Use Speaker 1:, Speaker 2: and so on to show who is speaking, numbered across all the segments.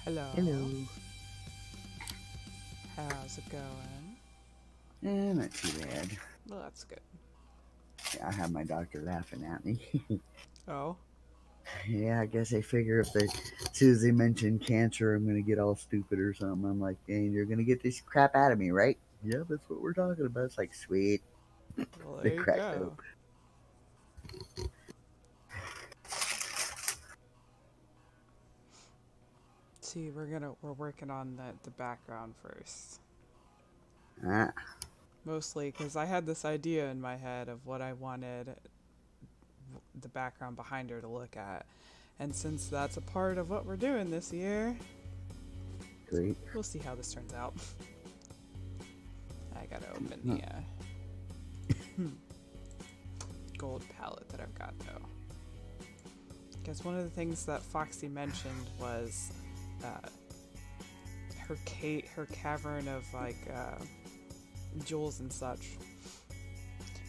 Speaker 1: Hello.
Speaker 2: Hello.
Speaker 1: How's it going?
Speaker 2: Not too bad.
Speaker 1: Well, that's good.
Speaker 2: Yeah, I have my doctor laughing at me.
Speaker 1: Oh,
Speaker 2: Yeah, I guess they figure if they, as soon as they mention cancer, I'm gonna get all stupid or something. I'm like, dang, you're gonna get this crap out of me, right? Yeah, that's what we're talking about. It's like, sweet.
Speaker 1: well,
Speaker 2: They
Speaker 1: there you
Speaker 2: cracked up.
Speaker 1: go. See, we're working on the background first.
Speaker 2: Ah,
Speaker 1: Mostly because I had this idea in my head of what I wanted the background behind her to look at. And since that's a part of what we're doing this year,
Speaker 2: great.
Speaker 1: we'll see how this turns out. I gotta open
Speaker 2: Huh.
Speaker 1: the gold palette that I've got though. Because one of the things that Foxy mentioned was uh, her cavern of like jewels and such.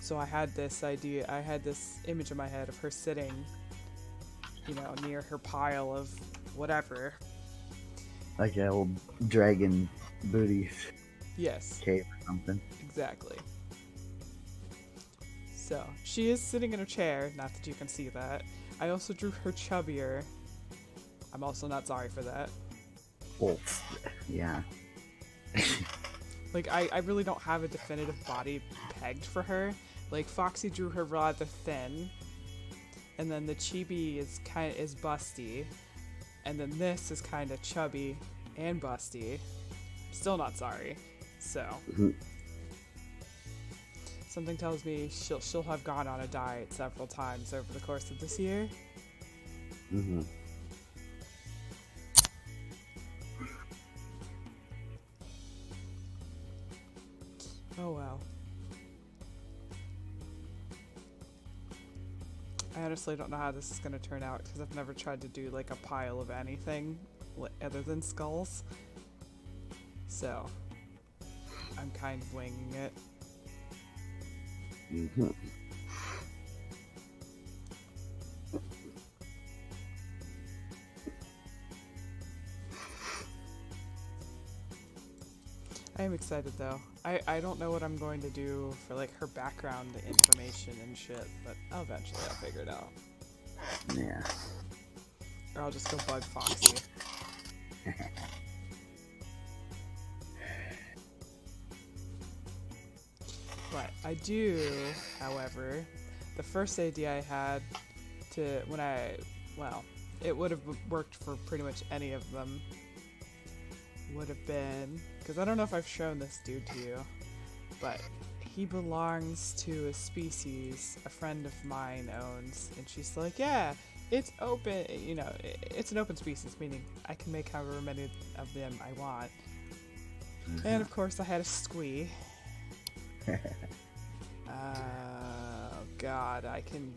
Speaker 1: So I had this idea, I had this image in my head of her sitting, near her pile of whatever.
Speaker 2: Like an old dragon booty
Speaker 1: Yes,
Speaker 2: cave or something.
Speaker 1: exactly. So she is sitting in a chair, not that you can see that. I also drew her chubbier. I'm also not sorry for that.
Speaker 2: Oh, yeah.
Speaker 1: Like, I really don't have a definitive body pegged for her. Like, Foxy drew her rather thin, and then the chibi is busty, and then this is kind of chubby and busty. Still not sorry. So something tells me she'll have gone on a diet several times over the course of this year.
Speaker 2: Mm-hmm.
Speaker 1: Oh well. I honestly don't know how this is going to turn out because I've never tried to do like a pile of anything other than skulls. So, I'm kind of winging it.
Speaker 2: Mm-hmm.
Speaker 1: I am excited though. I don't know what I'm going to do for like her background information and shit, but eventually I'll figure it out.
Speaker 2: Yeah.
Speaker 1: Or I'll just go bug Foxy. But I do, however, the first idea I had it would have worked for pretty much any of them, would have been, because I don't know if I've shown this dude to you, but he belongs to a species a friend of mine owns, and she's like, yeah, it's open, it's an open species, meaning I can make however many of them I want.
Speaker 2: Mm-hmm.
Speaker 1: And of course I had a squee. Oh god, I can...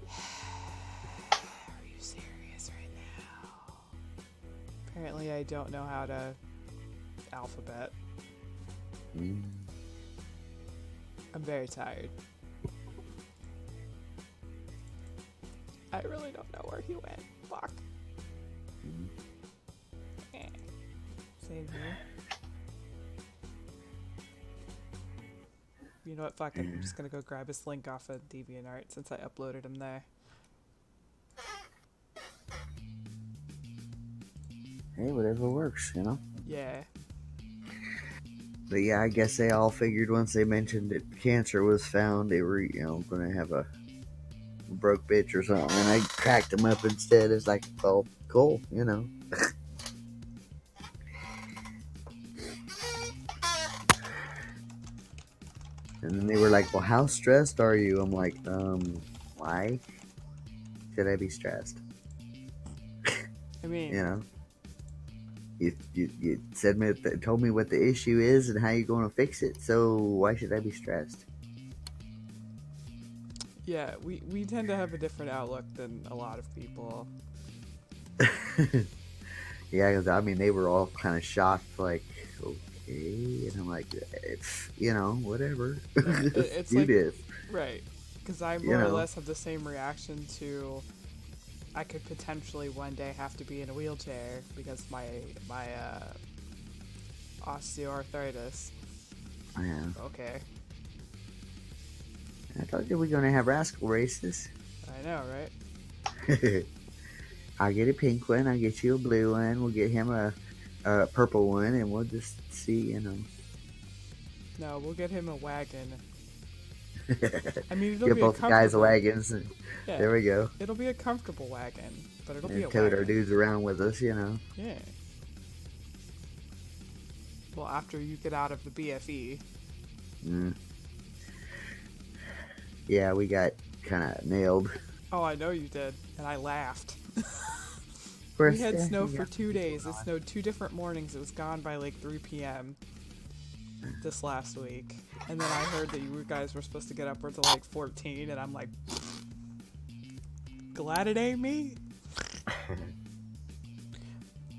Speaker 1: Are you serious right now? Apparently I don't know how to alphabet.
Speaker 2: Mm.
Speaker 1: I'm very tired. I really don't know where he went. Fuck. Same here. You know what? Fuck it. I'm just gonna go grab his link off of DeviantArt since I uploaded him there.
Speaker 2: Hey, whatever works, you know?
Speaker 1: Yeah.
Speaker 2: But yeah, I guess they all figured once they mentioned that cancer was found, they were, going to have a broke bitch or something. And I cracked them up instead. It's like, well, cool, And then they were like, well, how stressed are you? I'm like, why should I be stressed?
Speaker 1: I mean,
Speaker 2: You told me what the issue is and how you're going to fix it, so why should I be stressed?
Speaker 1: yeah, we tend to have a different outlook than a lot of people.
Speaker 2: Yeah, because I mean, they were all kind of shocked, like, okay. And I'm like, it's, whatever.
Speaker 1: It's
Speaker 2: Do
Speaker 1: like,
Speaker 2: this.
Speaker 1: right. Because I
Speaker 2: You
Speaker 1: more or
Speaker 2: know.
Speaker 1: less have the same reaction to I could potentially one day have to be in a wheelchair because my osteoarthritis.
Speaker 2: Yeah.
Speaker 1: Okay.
Speaker 2: I thought you were gonna have rascal races.
Speaker 1: I know, right?
Speaker 2: I'll get a pink one. I'll get you a blue one. We'll get him a purple one, and we'll just see.
Speaker 1: No, we'll get him a wagon. I mean, it'll
Speaker 2: Get
Speaker 1: be
Speaker 2: both
Speaker 1: a
Speaker 2: guys
Speaker 1: comfortable
Speaker 2: wagons.
Speaker 1: Yeah,
Speaker 2: there we go.
Speaker 1: It'll be a comfortable wagon, but it'll be
Speaker 2: And
Speaker 1: a
Speaker 2: tote
Speaker 1: wagon.
Speaker 2: our dudes around with us,
Speaker 1: Yeah. Well, after you get out of the BFE.
Speaker 2: Mm. Yeah, we got kind of nailed.
Speaker 1: Oh, I know you did, and I laughed.
Speaker 2: Course,
Speaker 1: We had
Speaker 2: yeah,
Speaker 1: snow
Speaker 2: we
Speaker 1: for
Speaker 2: got
Speaker 1: 2 days. It snowed 2 different mornings. It was gone by like 3 p.m. this last week. And then I heard that you guys were supposed to get upwards of like 14, and I'm like, glad it ain't me.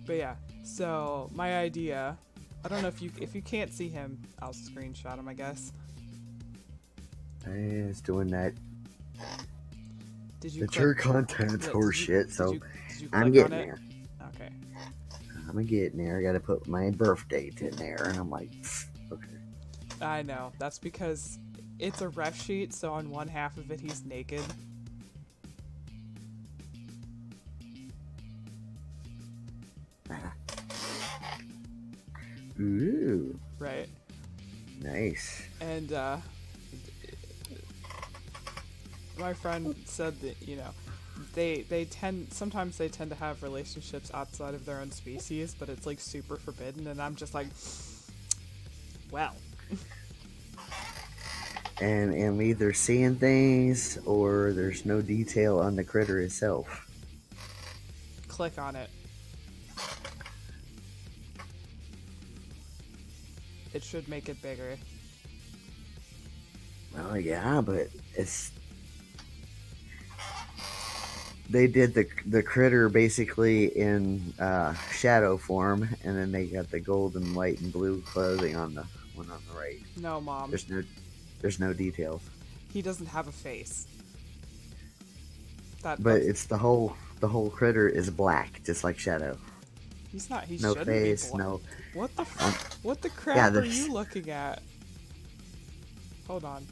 Speaker 1: But yeah, so my idea, I don't know if you can't see him, I'll screenshot him, I guess.
Speaker 2: It's doing that
Speaker 1: Did you
Speaker 2: mature
Speaker 1: click,
Speaker 2: content
Speaker 1: yeah,
Speaker 2: horseshit, so
Speaker 1: did you
Speaker 2: I'm
Speaker 1: click on
Speaker 2: getting
Speaker 1: it?
Speaker 2: there.
Speaker 1: Okay.
Speaker 2: I'm getting there. I gotta put my birth date in there, and I'm like, okay.
Speaker 1: I know. That's because it's a ref sheet, so on one half of it he's naked.
Speaker 2: Ooh,
Speaker 1: Right.
Speaker 2: nice.
Speaker 1: And my friend said that, you know, sometimes they tend to have relationships outside of their own species, but it's like super forbidden, and I'm just like, well.
Speaker 2: And I'm either seeing things or there's no detail on the critter itself.
Speaker 1: Click on it. It should make it bigger.
Speaker 2: Well, yeah, but they did the critter basically in shadow form, and then they got the gold and white and blue clothing on the one on the right.
Speaker 1: No, Mom.
Speaker 2: There's no details.
Speaker 1: He doesn't have a face.
Speaker 2: But it's the whole critter is black, just like Shadow.
Speaker 1: He's not. He
Speaker 2: No
Speaker 1: shouldn't
Speaker 2: face,
Speaker 1: be black.
Speaker 2: no.
Speaker 1: What the crap
Speaker 2: yeah,
Speaker 1: are you looking at? Hold on.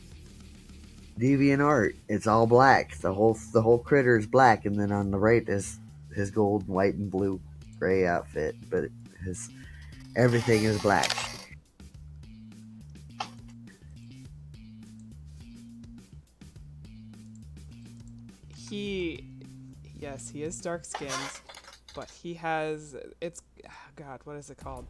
Speaker 2: Deviant art. It's all black. The whole critter is black, and then on the right is his gold, white, and blue, gray outfit. But everything is black.
Speaker 1: Yes, he is dark skinned, but he has, God, what is it called?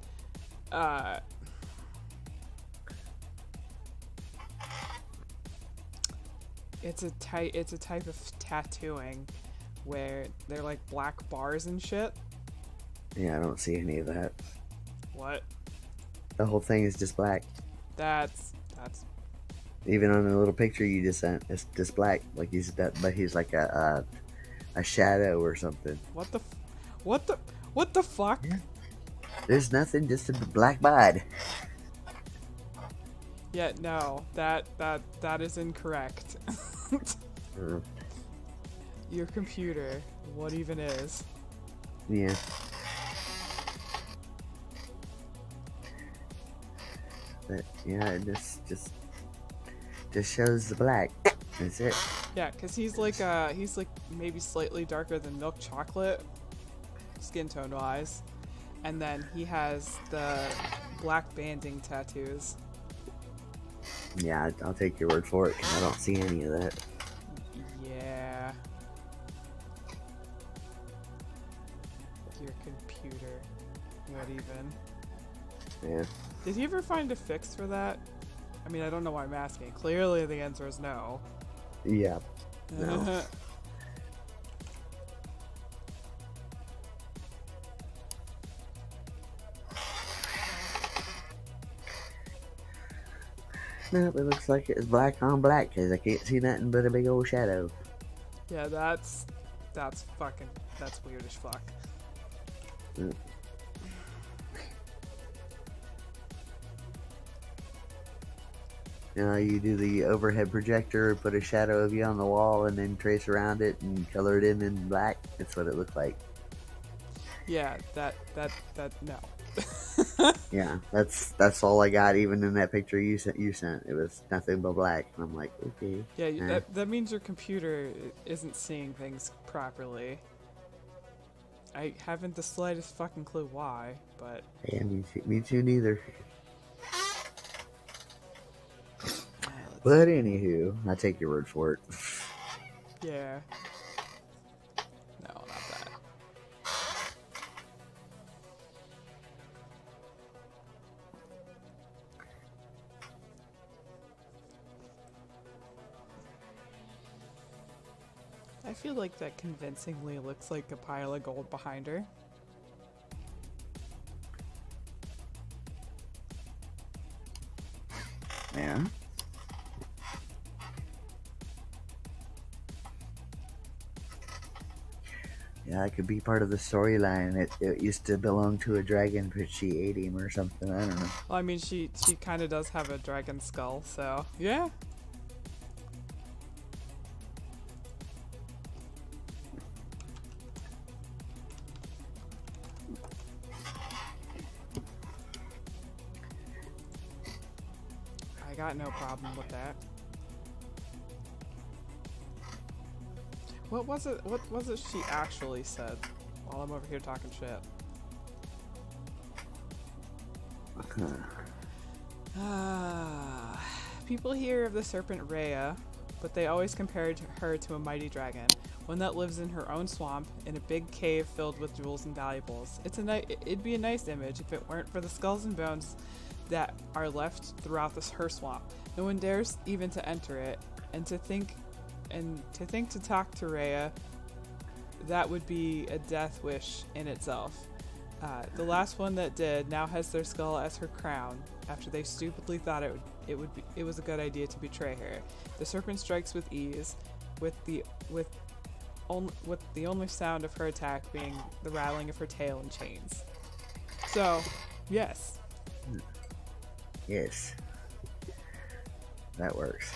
Speaker 1: It's a type of tattooing where they're like black bars and shit.
Speaker 2: Yeah, I don't see any of that.
Speaker 1: What?
Speaker 2: The whole thing is just black.
Speaker 1: That's
Speaker 2: Even on the little picture you just sent, it's just black. Like but he's like a shadow or something.
Speaker 1: what the fuck?
Speaker 2: Yeah. There's nothing, just a black bod.
Speaker 1: Yeah, no, that is incorrect. Your computer, what even is?
Speaker 2: Yeah. But yeah, it just shows the black. That's it.
Speaker 1: Yeah, cause he's like maybe slightly darker than milk chocolate, skin tone wise, and then he has the black banding tattoos.
Speaker 2: Yeah, I'll take your word for it, 'cause I don't see any of that.
Speaker 1: Yeah. Your computer. What even?
Speaker 2: Yeah.
Speaker 1: Did he ever find a fix for that? I mean, I don't know why I'm asking. Clearly the answer is no.
Speaker 2: Yeah. No. Nope, it looks like it's black on black, because I can't see nothing but a big old shadow.
Speaker 1: Yeah, that's weird as fuck.
Speaker 2: Mm. You do the overhead projector, put a shadow of you on the wall, and then trace around it and color it in black. That's what it looked like.
Speaker 1: Yeah, that no.
Speaker 2: Yeah, that's all I got. Even in that picture you sent, it was nothing but black. And I'm like, okay.
Speaker 1: Yeah, that means your computer isn't seeing things properly. I haven't the slightest fucking clue why, but
Speaker 2: Yeah, me too neither. But anywho, I take your word for it.
Speaker 1: yeah. No, not that. I feel like that convincingly looks like a pile of gold behind her.
Speaker 2: Yeah. Yeah, it could be part of the storyline. It used to belong to a dragon, but she ate him or something. I don't know.
Speaker 1: Well, I mean, she kind of does have a dragon skull, so yeah. I got no problem with that. What was it? What was it she actually said while I'm over here talking shit? People hear of the serpent Rhea, but they always compared her to a mighty dragon, one that lives in her own swamp in a big cave filled with jewels and valuables. It'd be a nice image if it weren't for the skulls and bones that are left throughout her swamp. No one dares even to enter it, and to think to talk to Rhea, that would be a death wish in itself. The last one that did now has their skull as her crown, after they stupidly thought it was a good idea to betray her. The serpent strikes with ease, with the only sound of her attack being the rattling of her tail and chains. So, yes.
Speaker 2: Yes. That works.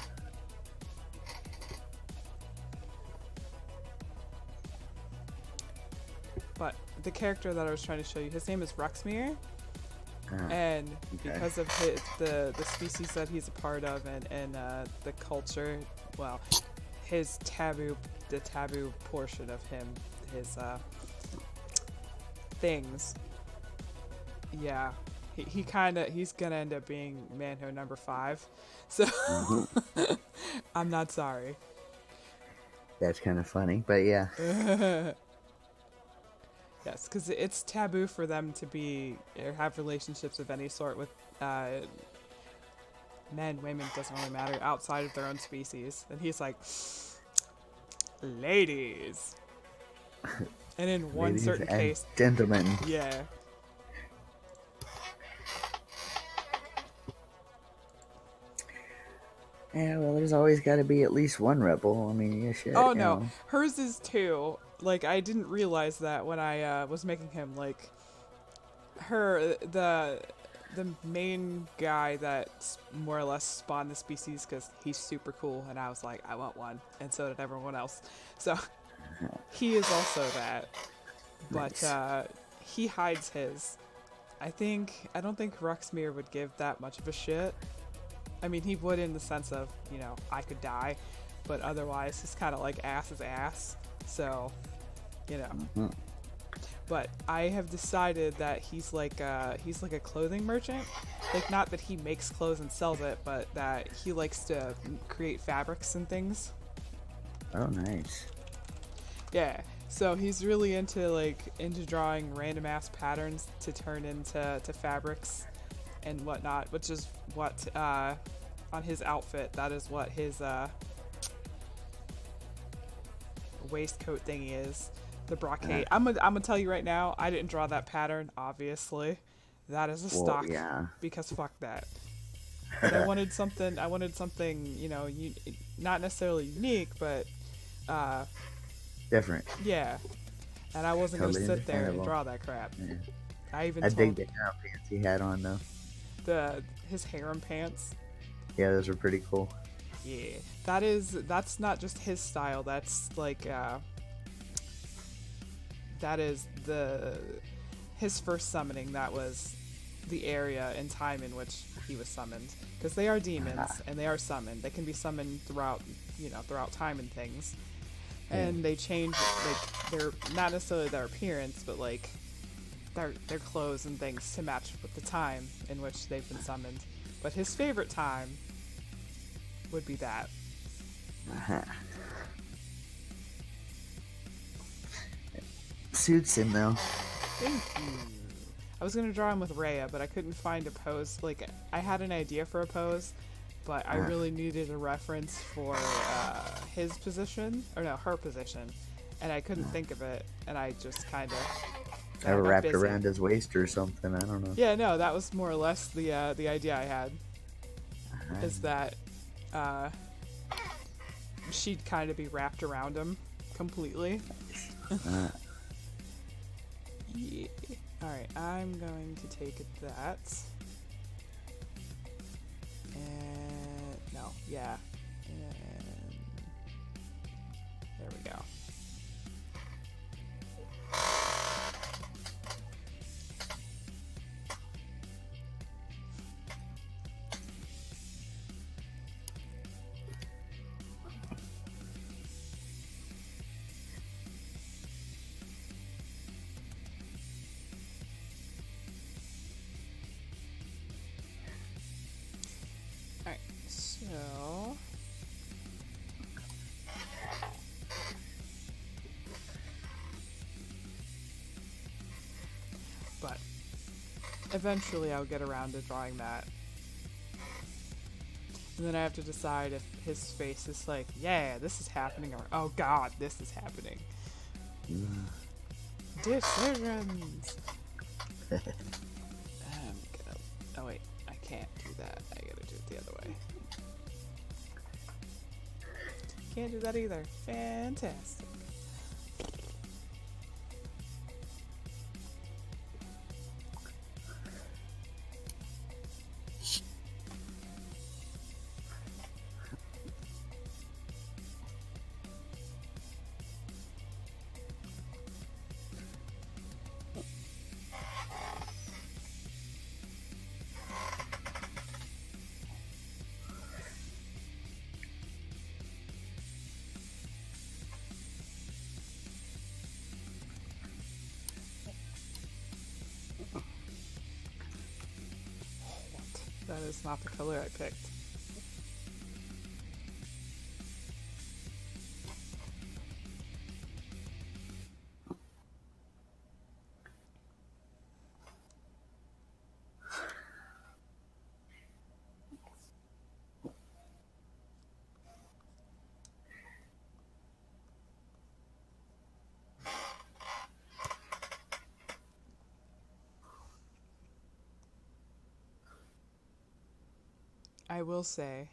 Speaker 1: But the character that I was trying to show you, his name is Ruxmere, and because of the species that he's a part of and the culture, well, the taboo portion of him, his things, yeah, he's gonna end up being Manho number 5, so I'm not sorry.
Speaker 2: That's kind of funny, but yeah.
Speaker 1: Yes, because it's taboo for them to be or have relationships of any sort with men, women, doesn't really matter, outside of their own species. And he's like, ladies. And in one
Speaker 2: Ladies
Speaker 1: certain
Speaker 2: and
Speaker 1: case,
Speaker 2: gentlemen.
Speaker 1: yeah.
Speaker 2: Yeah, well, there's always got to be at least one rebel. I mean, yeah, shit.
Speaker 1: Oh no, hers is 2. Like, I didn't realize that when I was making him. Like, the main guy that more or less spawned the species, because he's super cool, and I was like, I want one, and so did everyone else. So he is also that, but
Speaker 2: Nice.
Speaker 1: he hides his. I don't think Ruxmere would give that much of a shit. I mean, he would in the sense of, I could die, but otherwise he's kind of like ass is ass. So, But I have decided that he's like a clothing merchant. Like, not that he makes clothes and sells it, but that he likes to create fabrics and things.
Speaker 2: Oh, nice.
Speaker 1: Yeah. So he's really into drawing random ass patterns to turn into fabrics and whatnot, which is what on his outfit, that is what his waistcoat thingy is. The brocade. I'm gonna tell you right now, I didn't draw that pattern, obviously. That is a stock.
Speaker 2: Yeah.
Speaker 1: Because fuck that. But I wanted something, not necessarily unique, but
Speaker 2: different.
Speaker 1: Yeah. And I wasn't
Speaker 2: Totally
Speaker 1: gonna sit there and
Speaker 2: understandable.
Speaker 1: draw that crap.
Speaker 2: Yeah.
Speaker 1: I
Speaker 2: dig the pants he had on though.
Speaker 1: his harem pants.
Speaker 2: Yeah, those are pretty cool.
Speaker 1: Yeah, that's not just his style. That's like that is the his first summoning. That was the area and time in which he was summoned, because they are demons and they are summoned. They can be summoned throughout, throughout time and things, and they change like they're not necessarily their appearance, but like their clothes and things to match with the time in which they've been summoned. But his favorite time would be that.
Speaker 2: Suits him though.
Speaker 1: Thank you. I was gonna draw him with Rhea, but I couldn't find a pose. Like, I had an idea for a pose, but I really needed a reference for his position, or no, her position, and I couldn't think of it, and I just kind of
Speaker 2: Wrapped around his waist or something. I don't know.
Speaker 1: Yeah, no, that was more or less the idea I had. Is that she'd kind of be wrapped around him completely. Yeah. Alright, I'm going to take that. And no, yeah. And there we go. Alright, so but eventually I'll get around to drawing that. And then I have to decide if his face is like, yeah, this is happening, or oh god, this is happening. Decisions! Oh wait, I can't do that. I gotta do it the other way. Can't do that either. Fantastic. That is not the color I picked. I will say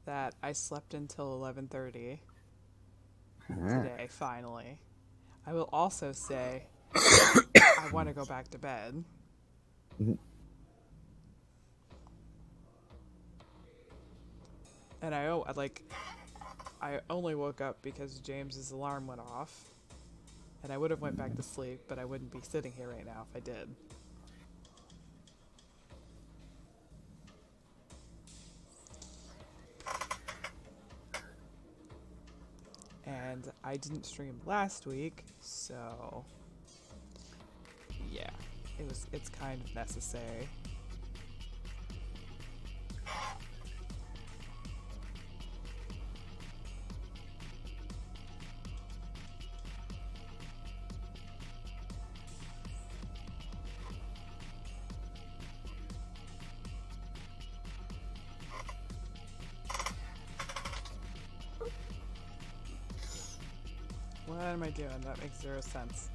Speaker 1: that I slept until 11:30 today, finally. I will also say I want to go back to bed. And I only woke up because James's alarm went off. And I would have went back to sleep, but I wouldn't be sitting here right now if I did. And I didn't stream last week, so yeah, it's kind of necessary. What am I doing? That makes zero sense.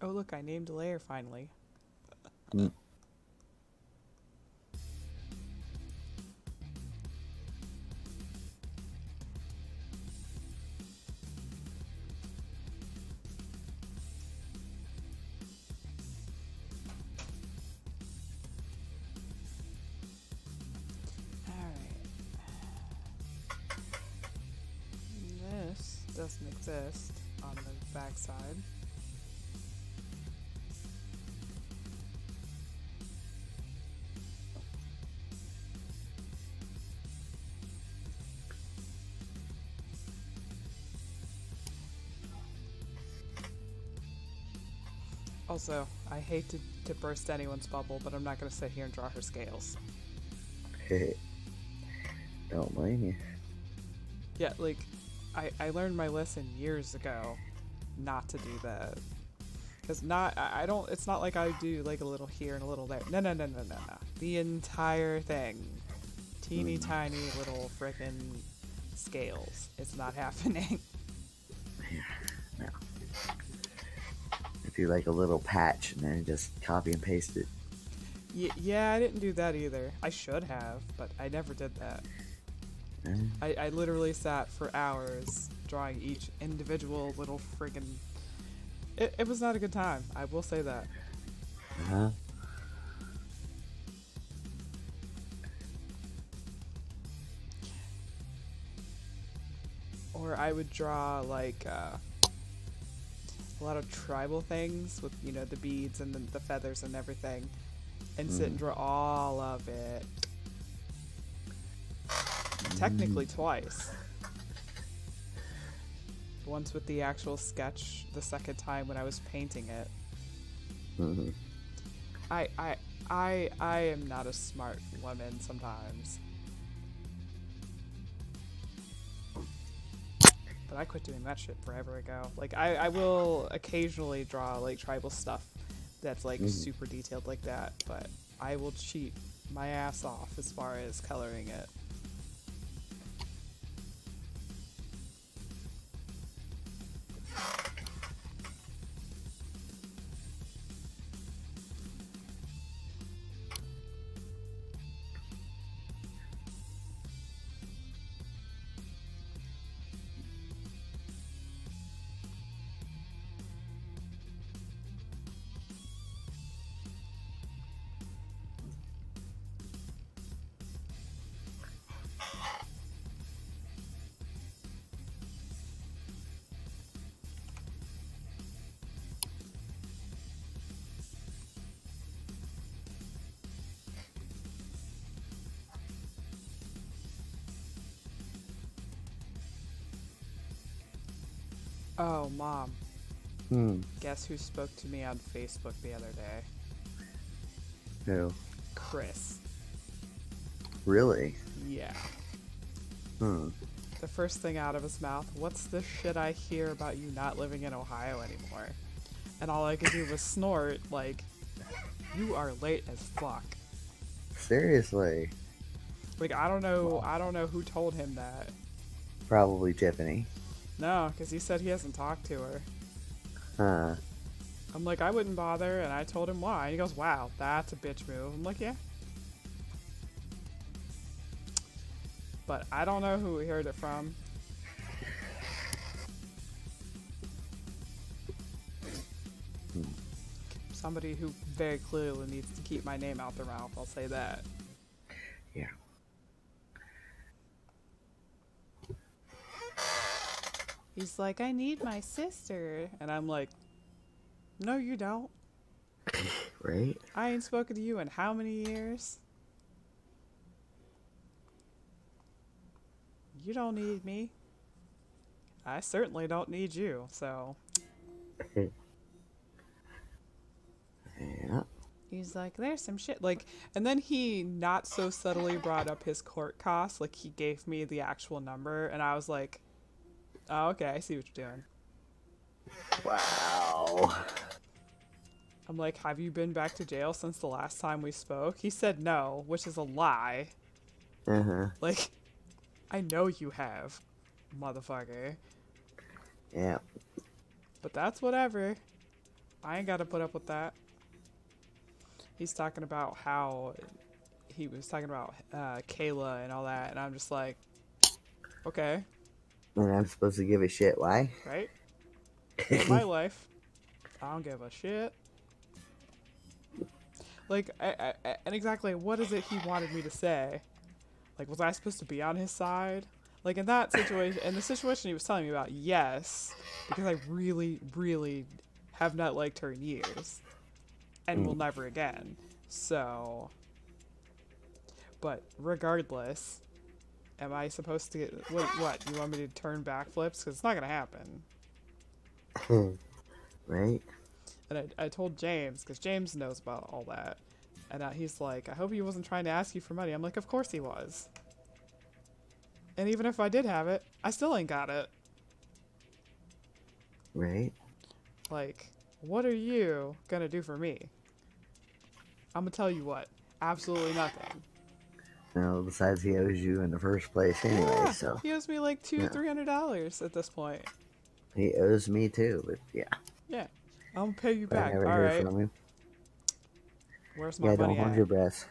Speaker 1: Oh, look, I named a layer finally.
Speaker 2: Mm.
Speaker 1: This doesn't exist on the backside. Also, I hate to burst anyone's bubble, but I'm not going to sit here and draw her scales.
Speaker 2: Don't blame you.
Speaker 1: Yeah, like, I learned my lesson years ago not to do that. Because I don't, it's not like I do like a little here and a little there. No. The entire thing. Teeny tiny little frickin' scales. It's not happening.
Speaker 2: No. Do like a little patch and then just copy and paste it.
Speaker 1: Yeah, I didn't do that either. I should have, but I never did that. I literally sat for hours drawing each individual little friggin'... It was not a good time, I will say that.
Speaker 2: Uh-huh.
Speaker 1: Or I would draw like a lot of tribal things with, you know, the beads and the feathers and everything, and sit and draw all of it. Technically twice. Once with the actual sketch, the second time when I was painting it.
Speaker 2: Mm-hmm.
Speaker 1: I am not a smart woman sometimes. But I quit doing that shit forever ago. Like, I will occasionally draw, like, tribal stuff that's, like, super detailed like that, but I will cheat my ass off as far as coloring it. Oh, Mom. Guess who spoke to me on Facebook the other day?
Speaker 2: Who?
Speaker 1: Chris.
Speaker 2: Really?
Speaker 1: Yeah.
Speaker 2: The
Speaker 1: first thing out of his mouth, what's this shit I hear about you not living in Ohio anymore? And all I could do was snort, like, you are late as fuck.
Speaker 2: Seriously?
Speaker 1: Like, I don't know who told him that.
Speaker 2: Probably Tiffany.
Speaker 1: No, because he said he hasn't talked to her.
Speaker 2: Huh.
Speaker 1: I'm like, I wouldn't bother, and I told him why. And he goes, wow, that's a bitch move. I'm like, yeah. But I don't know who he heard it from. Somebody who very clearly needs to keep my name out their mouth, I'll say that.
Speaker 2: Yeah.
Speaker 1: He's like, I need my sister. And I'm like, no, you don't.
Speaker 2: Right?
Speaker 1: I ain't spoken to you in how many years? You don't need me. I certainly don't need you, so.
Speaker 2: Yeah.
Speaker 1: He's like, there's some shit. Like, and then he not so subtly brought up his court costs. Like, he gave me the actual number, and I was like, oh, okay, I see what you're doing.
Speaker 2: Wow.
Speaker 1: I'm like, have you been back to jail since the last time we spoke? He said no, which is a lie.
Speaker 2: Uh-huh.
Speaker 1: Like, I know you have, motherfucker.
Speaker 2: Yeah.
Speaker 1: But that's whatever. I ain't got to put up with that. He's talking about how he was talking about Kayla and all that, and I'm just like, okay,
Speaker 2: And I'm supposed to give a shit. Why?
Speaker 1: right? It's my life. I don't give a shit. Like, and exactly what is it he wanted me to say? Like, was I supposed to be on his side? Like, in that situation, in the situation he was telling me about, yes, because I really, really have not liked her in years, and will never again. So, but regardless, am I supposed to get, what, you want me to turn backflips? Because it's not going to happen.
Speaker 2: Right?
Speaker 1: And I told James, because James knows about all that, and he's like, I hope he wasn't trying to ask you for money. I'm like, of course he was. And even if I did have it, I still ain't got it.
Speaker 2: Right?
Speaker 1: Like, what are you gonna do for me? I'm gonna tell you what. Absolutely nothing.
Speaker 2: No, besides he owes you in the first place anyway,
Speaker 1: Yeah,
Speaker 2: so.
Speaker 1: he owes me like
Speaker 2: Yeah.
Speaker 1: $200-$300 at this point.
Speaker 2: He owes me too, but yeah.
Speaker 1: Yeah, I'm gonna pay you
Speaker 2: But I
Speaker 1: back.
Speaker 2: never
Speaker 1: All
Speaker 2: hear
Speaker 1: right.
Speaker 2: from him.
Speaker 1: Where's my
Speaker 2: Yeah,
Speaker 1: money
Speaker 2: don't hold
Speaker 1: at?
Speaker 2: your breath.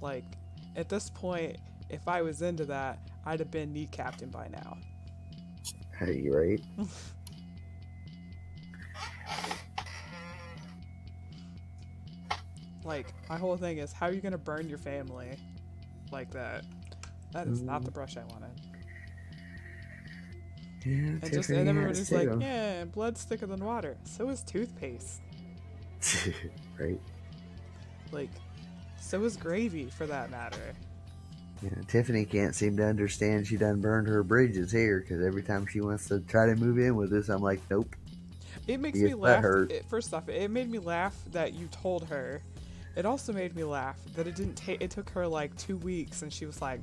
Speaker 1: Like, at this point, if I was into that, I'd have been kneecapped him by now.
Speaker 2: Are you right?
Speaker 1: Like, my whole thing is, how are you gonna burn your family like that? That is not the brush I wanted.
Speaker 2: Yeah,
Speaker 1: And everybody's like, yeah, blood's thicker than water. So is toothpaste.
Speaker 2: Right.
Speaker 1: Like, so is gravy, for that matter.
Speaker 2: Yeah, Tiffany can't seem to understand she done burned her bridges here, because every time she wants to try to move in with us, I'm like, nope.
Speaker 1: It makes me laugh. First off, it made me laugh that you told her. It also made me laugh that it didn't take. It took her like 2 weeks, and she was like,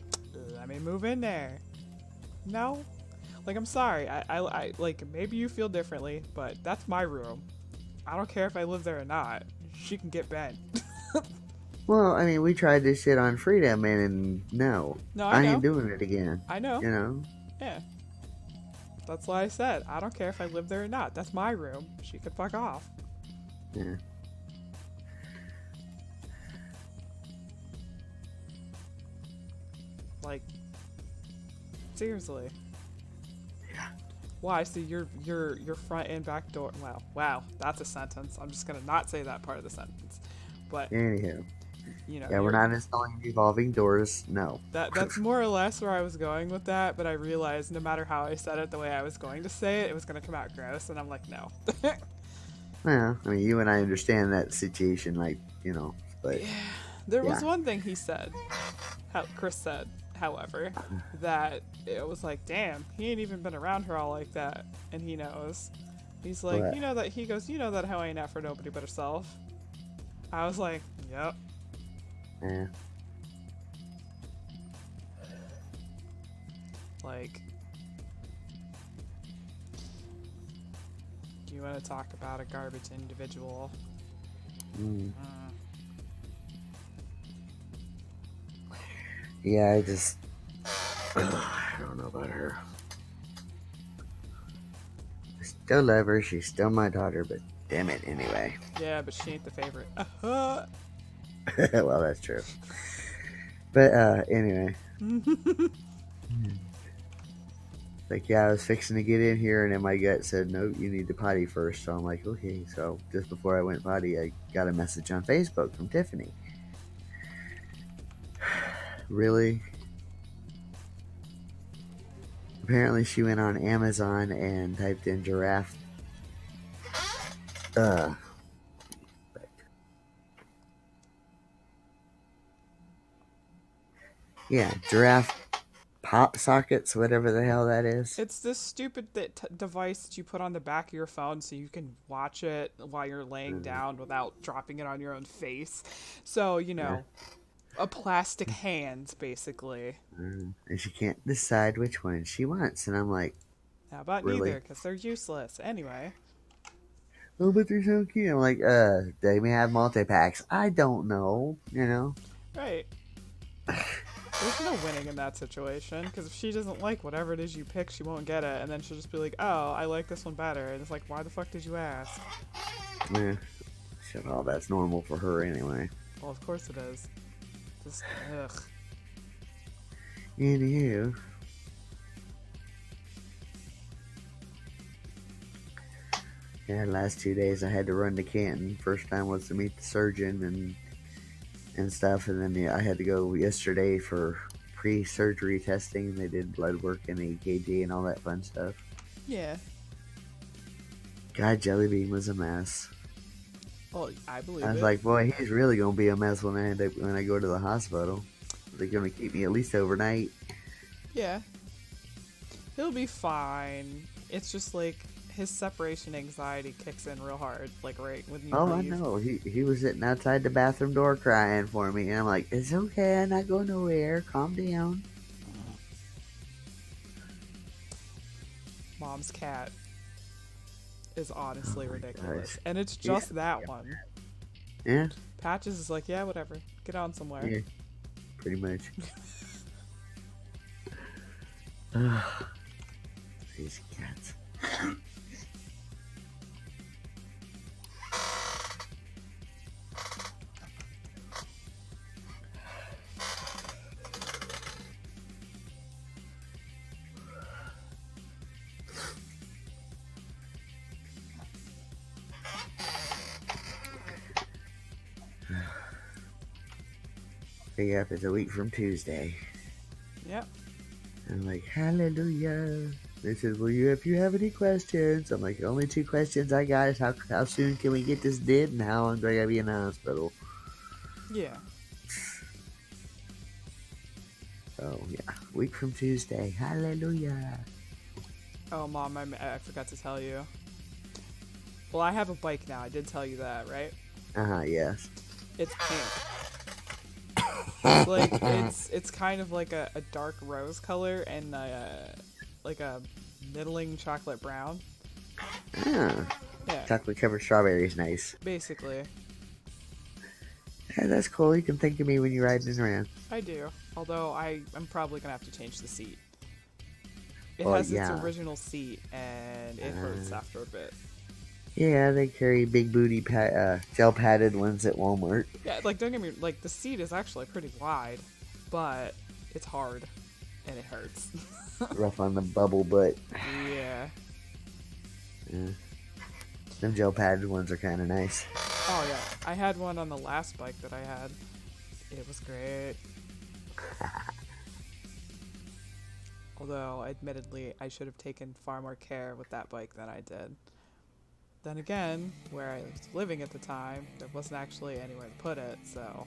Speaker 1: "Let me move in there." No, like I'm sorry. I like maybe you feel differently, but that's my room. I don't care if I live there or not. She can get bent.
Speaker 2: Well, I mean, we tried this shit on Freedom, and no, I ain't doing it again.
Speaker 1: I know.
Speaker 2: You know.
Speaker 1: Yeah. That's why I said I don't care if I live there or not. That's my room. She could fuck off.
Speaker 2: Yeah.
Speaker 1: Like, seriously.
Speaker 2: Yeah.
Speaker 1: Why? So your front and back door. Wow, that's a sentence. I'm just gonna not say that part of the sentence. But
Speaker 2: anyhow,
Speaker 1: you know.
Speaker 2: Yeah, we're not installing revolving doors. No.
Speaker 1: That's more or less where I was going with that. But I realized no matter how I said it, the way I was going to say it, it was gonna come out gross, and I'm like, no.
Speaker 2: Well, I mean, you and I understand that situation, like, you know, but.
Speaker 1: Yeah. There was one thing he said, Chris said, however, that it was like, damn, he ain't even been around her all like that, and he knows. He's like,
Speaker 2: What?
Speaker 1: you know that, he goes, you know that hoe ain't out for nobody but herself. I was like, yep.
Speaker 2: Yeah.
Speaker 1: Like, do you want to talk about a garbage individual?
Speaker 2: Yeah, I just. I don't know about her. I still love her. She's still my daughter, but damn it, anyway.
Speaker 1: Yeah, but she ain't the favorite.
Speaker 2: Well, that's true. But, anyway. Like, yeah, I was fixing to get in here, and then my gut said, no, you need to potty first. So I'm like, okay. So just before I went potty, I got a message on Facebook from Tiffany. Really? Apparently she went on Amazon and typed in giraffe. Yeah, giraffe pop sockets, whatever the hell that is.
Speaker 1: It's this stupid device that you put on the back of your phone so you can watch it while you're laying down without dropping it on your own face. So, you know, a plastic hand, basically.
Speaker 2: And she can't decide which one she wants. And I'm like,
Speaker 1: how about
Speaker 2: really?
Speaker 1: neither? Because they're useless. Anyway.
Speaker 2: Oh, but they're so cute. I'm like, they may have multi-packs. I don't know, you know?
Speaker 1: Right. There's no winning in that situation, because if she doesn't like whatever it is you pick, she won't get it, and then she'll just be like, oh, I like this one better, and it's like, why the fuck did you ask?
Speaker 2: Yeah. Shit, all that's normal for her anyway.
Speaker 1: Well, of course it is. Just, ugh.
Speaker 2: Anywho. Yeah, the last 2 days I had to run to Canton. First time was to meet the surgeon and stuff, and then I had to go yesterday for pre-surgery testing. They did blood work and EKG and all that fun stuff.
Speaker 1: Yeah.
Speaker 2: God, Jellybean was a mess.
Speaker 1: Well, I believe it.
Speaker 2: I was like, boy, he's really gonna be a mess when I go to the hospital. They're gonna keep me at least overnight.
Speaker 1: Yeah. He'll be fine. It's just like his separation anxiety kicks in real hard, like right when you leave.
Speaker 2: I know. He was sitting outside the bathroom door crying for me, and I'm like, it's okay, I'm not going nowhere. Calm down.
Speaker 1: Mom's cat is honestly ridiculous.
Speaker 2: Gosh.
Speaker 1: And it's just that one.
Speaker 2: Yeah.
Speaker 1: Patches is like, yeah, whatever. Get on somewhere.
Speaker 2: Yeah. Pretty much. These cats. Yep, it's a week from Tuesday.
Speaker 1: Yep.
Speaker 2: I'm like, hallelujah. They said, well, if you have any questions, I'm like, the only 2 questions I got is how soon can we get this did and how long do I gotta be in the hospital?
Speaker 1: Yeah.
Speaker 2: Oh, yeah. Week from Tuesday. Hallelujah.
Speaker 1: Oh, Mom, I forgot to tell you. Well, I have a bike now. I did tell you that, right?
Speaker 2: Yes.
Speaker 1: It's pink. Like, it's kind of like a dark rose color and like a middling chocolate brown.
Speaker 2: Yeah. Chocolate covered strawberry is nice.
Speaker 1: Basically.
Speaker 2: Yeah, that's cool. You can think of me when you're riding around.
Speaker 1: I do. Although I'm probably going to have to change the seat. It has its original seat and it hurts after a bit.
Speaker 2: Yeah, they carry big booty gel padded ones at Walmart.
Speaker 1: Yeah, like don't get me like the seat is actually pretty wide, but it's hard and it hurts.
Speaker 2: Rough on the bubble butt.
Speaker 1: Yeah.
Speaker 2: Them gel padded ones are kind of nice.
Speaker 1: Oh yeah, I had one on the last bike that I had. It was great. Although, admittedly, I should have taken far more care with that bike than I did. Then again, where I was living at the time, there wasn't actually anywhere to put it, so...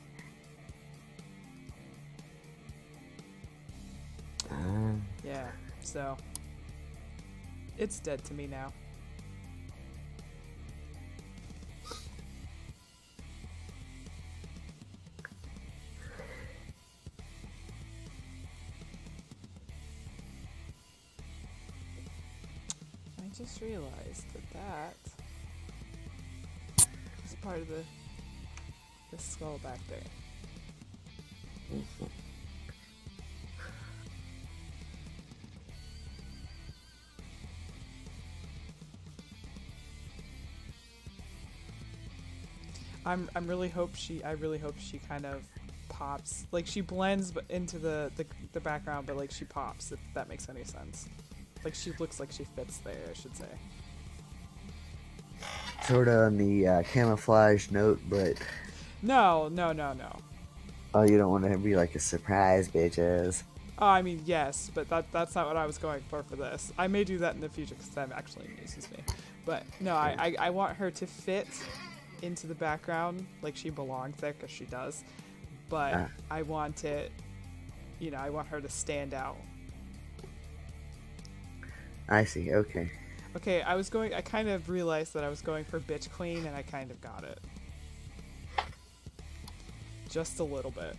Speaker 1: Yeah, so... It's dead to me now. I just realized that is part of the skull back there. I really hope she kind of pops, like she blends into the background, but like she pops, if that makes any sense. Like she looks like she fits there, I should say.
Speaker 2: Sort of on the camouflage note, but...
Speaker 1: No.
Speaker 2: Oh, you don't want to be like a surprise, bitches.
Speaker 1: Oh, I mean, yes, but that's not what I was going for this. I may do that in the future because that actually amuses me. But no, I want her to fit into the background like she belongs there, because she does. But I want it, I want her to stand out.
Speaker 2: I see, okay.
Speaker 1: Okay, I kind of realized that I was going for bitch queen, and I kind of got it. Just a little bit.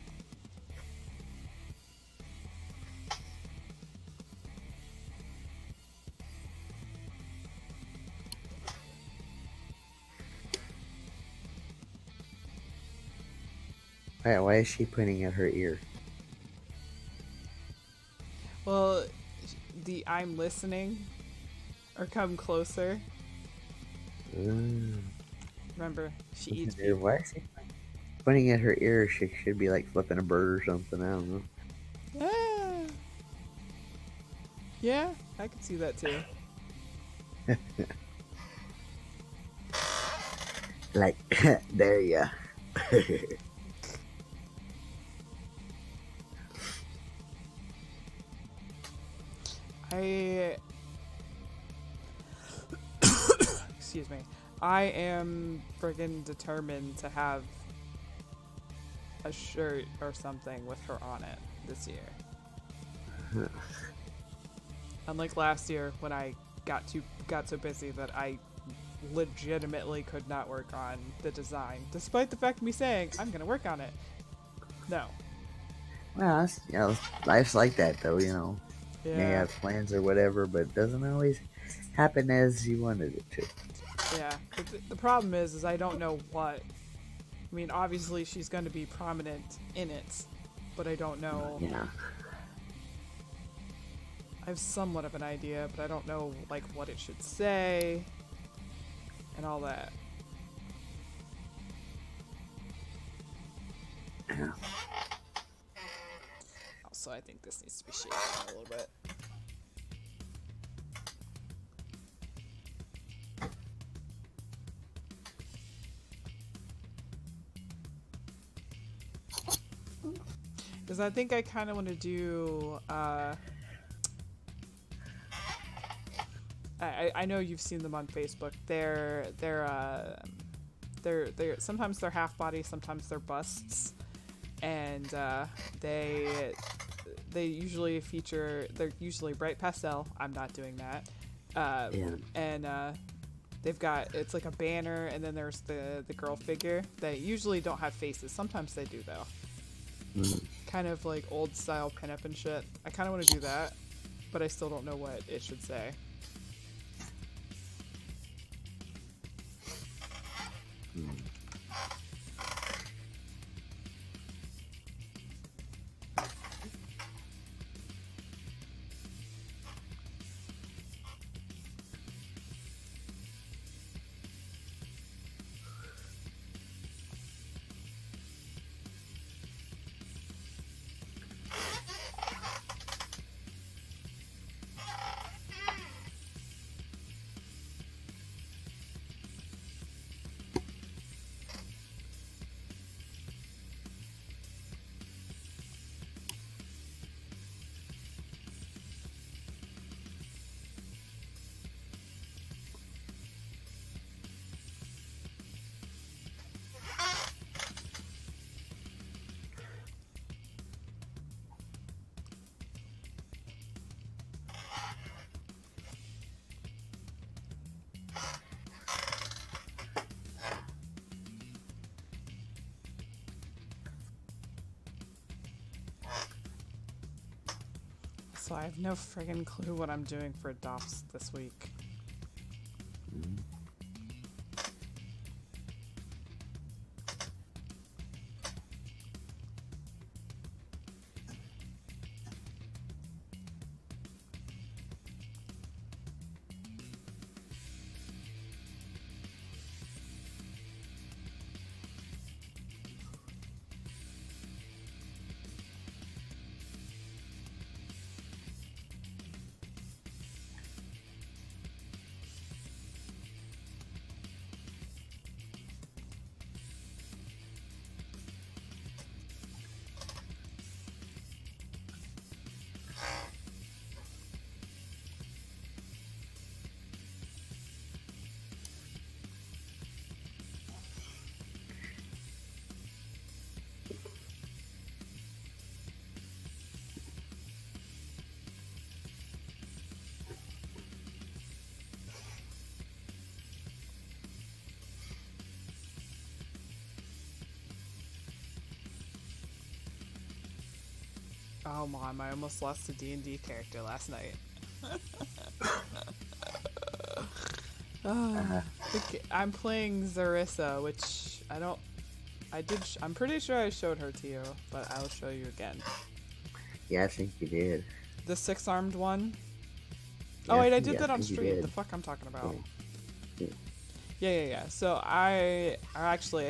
Speaker 2: Why is she pointing at her ear?
Speaker 1: I'm listening or come closer. Remember, she eats people.
Speaker 2: Why is she pointing at her ear? She should be like flipping a bird or something. I don't know.
Speaker 1: Yeah, I could see that too.
Speaker 2: Like, there ya.
Speaker 1: Excuse me. I am friggin' determined to have a shirt or something with her on it this year. Unlike last year when I got so busy that I legitimately could not work on the design, despite the fact of me saying I'm gonna work on it. No.
Speaker 2: Well, life's like that though, you know.
Speaker 1: Yeah.
Speaker 2: You may have plans or whatever, but it doesn't always happen as you wanted it to.
Speaker 1: Yeah. But the problem is I don't know what. I mean, obviously she's going to be prominent in it, but I don't know.
Speaker 2: Yeah.
Speaker 1: I have somewhat of an idea, but I don't know like what it should say and all that.
Speaker 2: Yeah.
Speaker 1: Also, I think this needs to be shaken a little bit. Because I think I kind of want to do, I know you've seen them on Facebook. They're sometimes they're half body, sometimes they're busts, and they usually feature. They're usually bright pastel. I'm not doing that.
Speaker 2: Yeah.
Speaker 1: And they've got, it's like a banner, and then there's the girl figure. They usually don't have faces. Sometimes they do though. Kind of like old style pinup and shit. I kind of want to do that, but I still don't know what it should say. So I have no friggin' clue what I'm doing for adopts this week. Oh mom, I almost lost a D&D character last night. I'm playing Zarissa, which I'm pretty sure I showed her to you, but I'll show you again.
Speaker 2: Yeah, I think you did.
Speaker 1: The 6-armed one? Oh wait, I did
Speaker 2: Yeah,
Speaker 1: that
Speaker 2: I
Speaker 1: on
Speaker 2: think you
Speaker 1: stream.
Speaker 2: did.
Speaker 1: The fuck I'm talking about.
Speaker 2: Yeah.
Speaker 1: Yeah. So I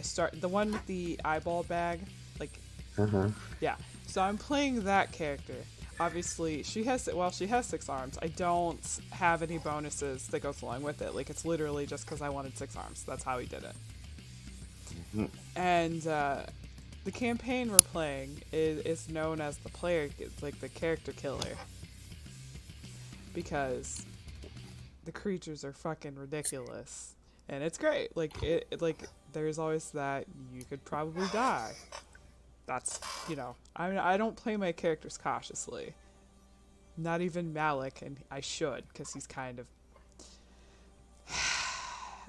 Speaker 1: start the one with the eyeball bag, like,
Speaker 2: Uh-huh.
Speaker 1: yeah. So I'm playing that character. Obviously, she has 6 arms. I don't have any bonuses that goes along with it. Like, it's literally just because I wanted 6 arms. That's how he did it.
Speaker 2: Mhm.
Speaker 1: And the campaign we're playing is known as the player, like the character killer, because the creatures are fucking ridiculous, and it's great. Like there's always that you could probably die. That's, I don't play my characters cautiously. Not even Malik, and I should, because he's kind of.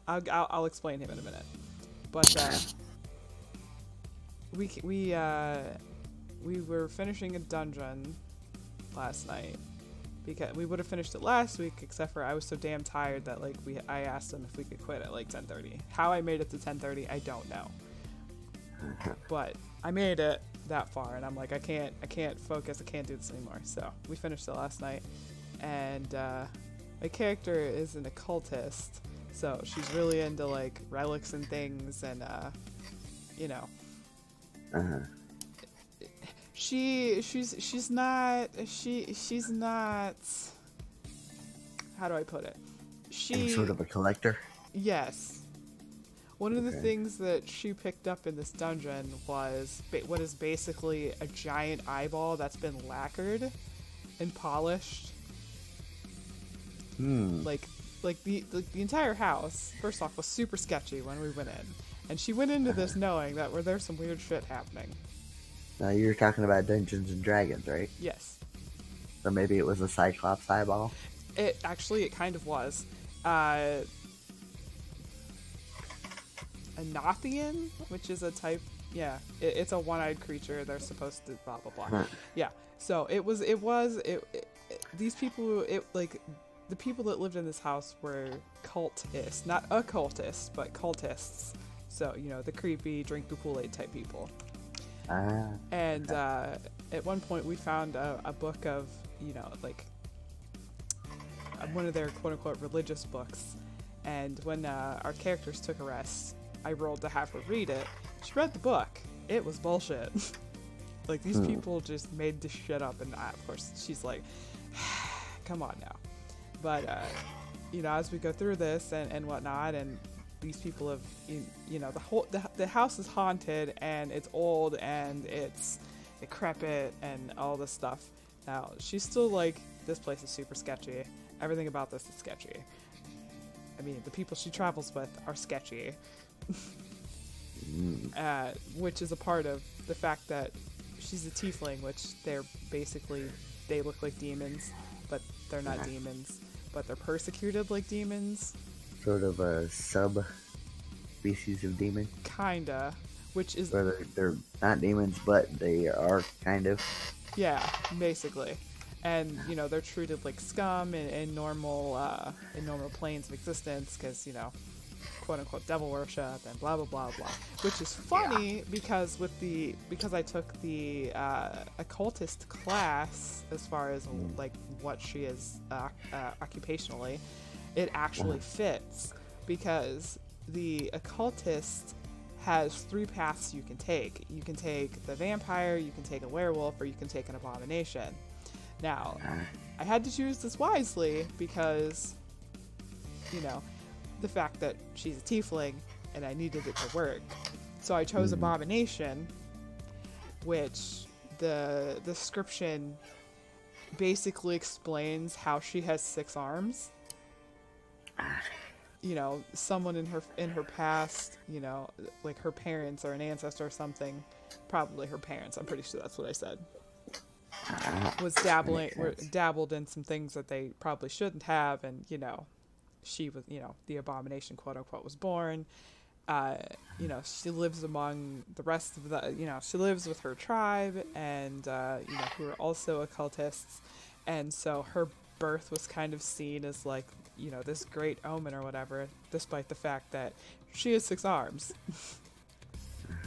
Speaker 1: I'll explain him in a minute, but we were finishing a dungeon last night, because we would have finished it last week, except for I was so damn tired that I asked him if we could quit at like 10:30. How I made it to 10:30, I don't know, but I made it that far, and I'm like, I can't focus, I can't do this anymore. So we finished it last night, and my character is an occultist, so she's really into like relics and things, and
Speaker 2: Uh-huh.
Speaker 1: she's not how do I put it?
Speaker 2: And sort of a collector.
Speaker 1: Yes. One of the
Speaker 2: Okay.
Speaker 1: things that she picked up in this dungeon was what is basically a giant eyeball that's been lacquered and polished. Like the entire house, first off, was super sketchy when we went in. And she went into this knowing that there's some weird shit happening.
Speaker 2: Now you're talking about Dungeons and Dragons, right?
Speaker 1: Yes.
Speaker 2: So maybe it was a Cyclops eyeball?
Speaker 1: It kind of was. A Nothian, which is a type, it's a one-eyed creature. They're supposed to blah blah blah.
Speaker 2: Huh.
Speaker 1: Yeah. So these people, the people that lived in this house were cultists, not occultists, but cultists. So the creepy drink the Kool-Aid type people. And at one point we found a book of one of their quote-unquote religious books, and when our characters took a rest, I rolled to have her read it. She read the book. It was bullshit. Like, these people just made this shit up, and of course she's like, come on now. But as we go through this and whatnot, and these people have, the house is haunted, and it's old, and it's decrepit, and all this stuff. Now, she's still like, this place is super sketchy. Everything about this is sketchy. I mean, the people she travels with are sketchy. Which is a part of the fact that she's a tiefling, which they look like demons, but they're not demons, but they're persecuted like demons.
Speaker 2: Sort of a sub-species of demon?
Speaker 1: Kinda. Which is...
Speaker 2: Or they're not demons, but they are kind of.
Speaker 1: Yeah, basically. And, they're treated like scum in normal planes of existence, because, quote-unquote devil worship and blah blah blah blah, which is funny because I took the occultist class, as far as like what she is occupationally, it actually fits, because the occultist has 3 paths you can take. You can take the vampire, you can take a werewolf, or you can take an abomination. Now, I had to choose this wisely because the fact that she's a tiefling and I needed it to work. So I chose Abomination, which the description basically explains how she has 6 arms. Someone in her past, like her parents or an ancestor or something, probably her parents, I'm pretty sure that's what I said, was dabbled in some things that they probably shouldn't have, and she was, the Abomination, quote unquote, was born. She lives among the rest of the, she lives with her tribe, and who are also occultists, and so her birth was kind of seen as like, this great omen or whatever, despite the fact that she has 6 arms.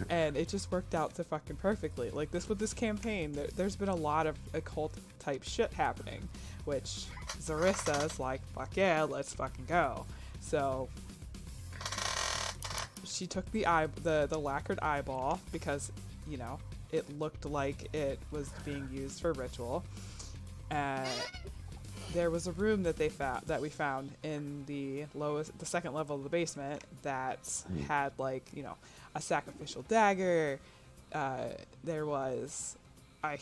Speaker 1: And it just worked out so fucking perfectly. Like, with this campaign, there's been a lot of occult type shit happening, which Zarissa's like, fuck yeah, let's fucking go. So she took the lacquered eyeball because, you know, it looked like it was being used for ritual. There was a room that we found in the second level of the basement that had, like, you know, a sacrificial dagger. There was a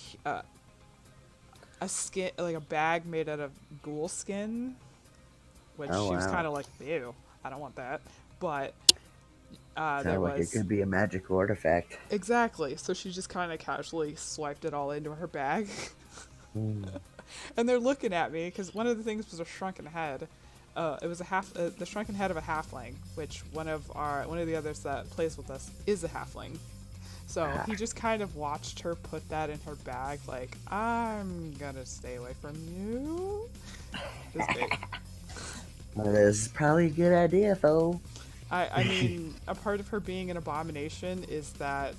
Speaker 1: skin, like a bag made out of ghoul skin, which she was kind of like, ew, I don't want that. But there was,
Speaker 2: it could be a magical artifact.
Speaker 1: Exactly. So she just kind of casually swiped it all into her bag.
Speaker 2: Mm.
Speaker 1: And they're looking at me because one of the things was a shrunken head. It was the shrunken head of a halfling, which one of the others that plays with us is a halfling. So he just kind of watched her put that in her bag, like, I'm gonna stay away from you. This big.
Speaker 2: Well, this is probably a good idea, though.
Speaker 1: I mean, a part of her being an abomination is that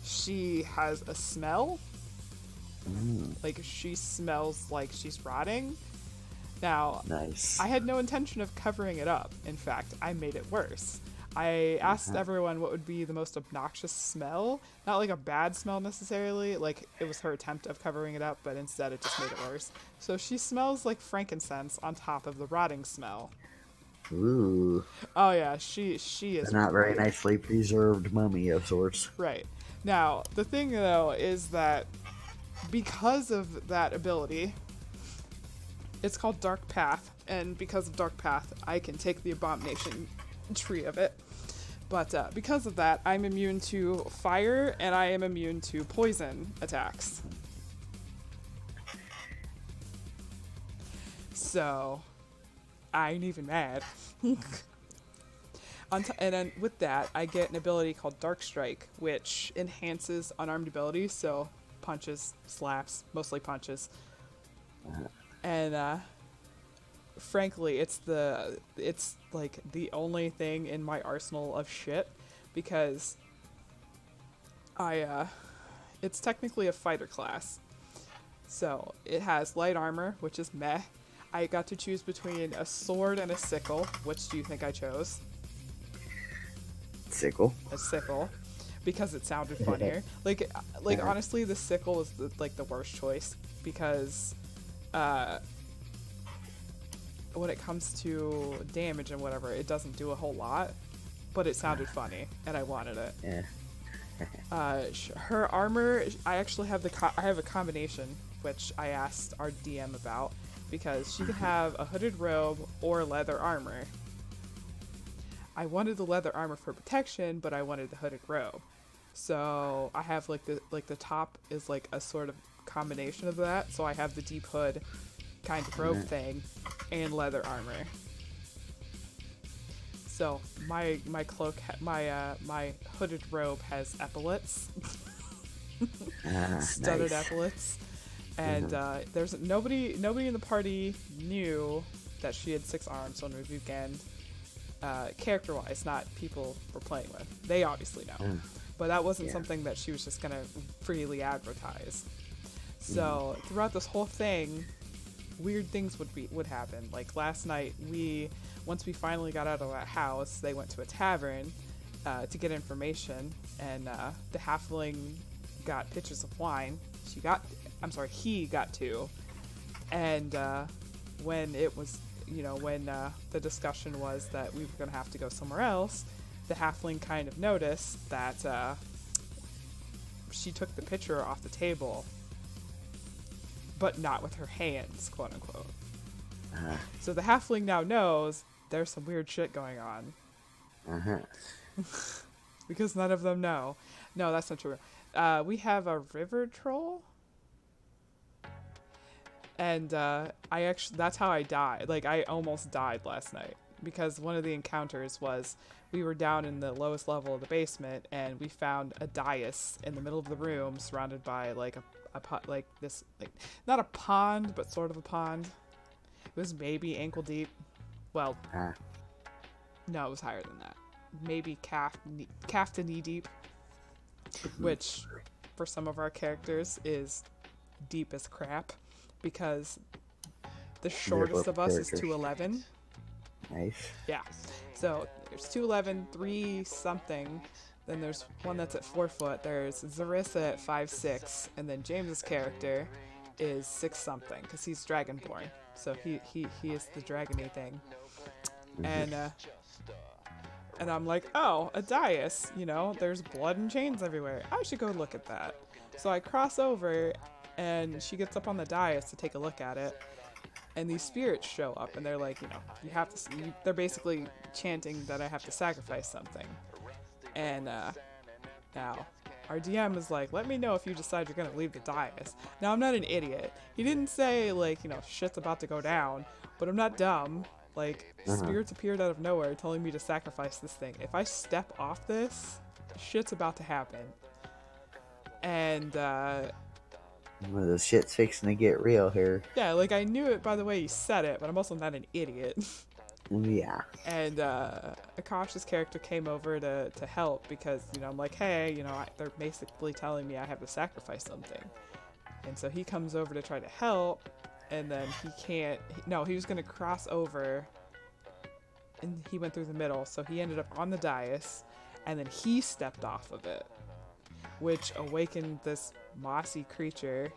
Speaker 1: she has a smell. Like, she smells like she's rotting. Now,
Speaker 2: nice.
Speaker 1: I had no intention of covering it up. In fact, I made it worse. I asked everyone what would be the most obnoxious smell. Not like a bad smell necessarily, like it was her attempt of covering it up, but instead it just made it worse. So she smells like frankincense on top of the rotting smell.
Speaker 2: Ooh.
Speaker 1: Oh yeah, she is
Speaker 2: not very nicely preserved mummy of sorts.
Speaker 1: Right. Now, the thing though is that because of that ability, it's called Dark Path, and because of Dark Path, I can take the abomination tree of it. But because of that, I'm immune to fire, and I am immune to poison attacks. So, I ain't even mad. And then with that, I get an ability called Dark Strike, which enhances unarmed abilities, so punches, slaps, mostly punches. And frankly, it's like the only thing in my arsenal of shit, because it's technically a fighter class. So it has light armor, which is meh. I got to choose between a sword and a sickle. Which do you think I chose?
Speaker 2: Sickle.
Speaker 1: A sickle, because it sounded funnier. Like honestly, the sickle was the worst choice, because when it comes to damage and whatever, it doesn't do a whole lot, but it sounded funny and I wanted it.
Speaker 2: Yeah.
Speaker 1: Her armor, I actually have I have a combination, which I asked our DM about, because she can have a hooded robe or leather armor. I wanted the leather armor for protection, but I wanted the hooded robe. So I have the top is like a sort of combination of that. So I have the deep hood kind of robe thing and leather armor. So my cloak, my hooded robe has epaulets, studded epaulets, and there's nobody in the party knew that she had 6 arms when we began. Character-wise, not people we're playing with. They obviously know, but that wasn't something that she was just gonna freely advertise. So throughout this whole thing, weird things would happen. Like last night, once we finally got out of that house, they went to a tavern to get information, and the halfling got pitchers of wine. He got 2, and when it was, when the discussion was that we were going to have to go somewhere else, the halfling kind of noticed that she took the pitcher off the table, but not with her hands, quote unquote. So the halfling now knows there's some weird shit going on. Because none of them know. No, that's not true. We have a river troll. And that's how I died. Like, I almost died last night, because one of the encounters was we were down in the lowest level of the basement, and we found a dais in the middle of the room, surrounded by like not a pond, but sort of a pond. It was maybe ankle deep. Well, no, it was higher than that. Maybe calf to knee deep, which for some of our characters is deep as crap. because the shortest of us is 2'11".
Speaker 2: Nice.
Speaker 1: Yeah. So there's 2'11", 3 something. Then there's one that's at 4 foot. There's Zarissa at 5'6", and then James's character is 6 something because he's dragonborn. So he is the dragony thing. And I'm like, oh, a dais, you know, there's blood and chains everywhere. I should go look at that. So I cross over, and she gets up on the dais to take a look at it. And these spirits show up, and they're like, you know, you have to. They're basically chanting that I have to sacrifice something. And now, our DM is like, let me know if you decide you're gonna leave the dais. Now, I'm not an idiot. He didn't say like, you know, shit's about to go down, but I'm not dumb. Like, spirits appeared out of nowhere telling me to sacrifice this thing. If I step off this, shit's about to happen. And,
Speaker 2: well, the shit's fixing to get real here.
Speaker 1: yeah, like, I knew it by the way you said it, but I'm also not an idiot.
Speaker 2: Yeah.
Speaker 1: And, Akash's character came over to help because, you know, I'm like, hey, you know, they're basically telling me I have to sacrifice something. And so he comes over to try to help. And then he can't. No, he was gonna cross over, and he went through the middle. So he ended up on the dais, and then he stepped off of it, which awakened this mossy creature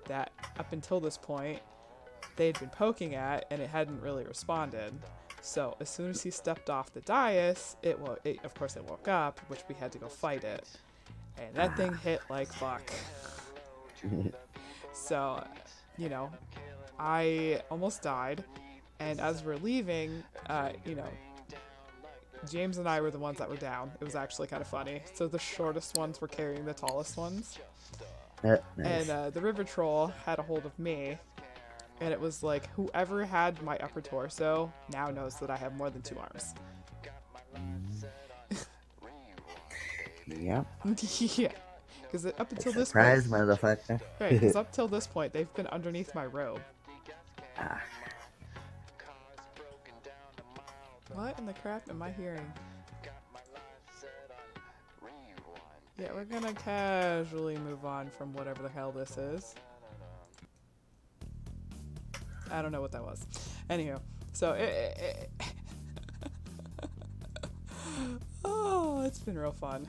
Speaker 1: that, up until this point, they'd been poking at, and it hadn't really responded. So as soon as he stepped off the dais, of course it woke up, which we had to go fight it, and that thing hit like fuck. So, you know, I almost died, and as we're leaving, you know, James and I were the ones that were down. It was actually kind of funny. So the shortest ones were carrying the tallest ones.
Speaker 2: Nice.
Speaker 1: And the river troll had a hold of me, and it was like, whoever had my upper torso now knows that I have more than 2 arms.
Speaker 2: Yeah.
Speaker 1: Yeah. Because up until this
Speaker 2: Surprise,
Speaker 1: point,
Speaker 2: motherfucker.
Speaker 1: right, because up till this point, they've been underneath my robe. What in the crap am I hearing? Yeah, we're gonna casually move on from whatever the hell this is. I don't know what that was. Anywho, so oh, it's been real fun.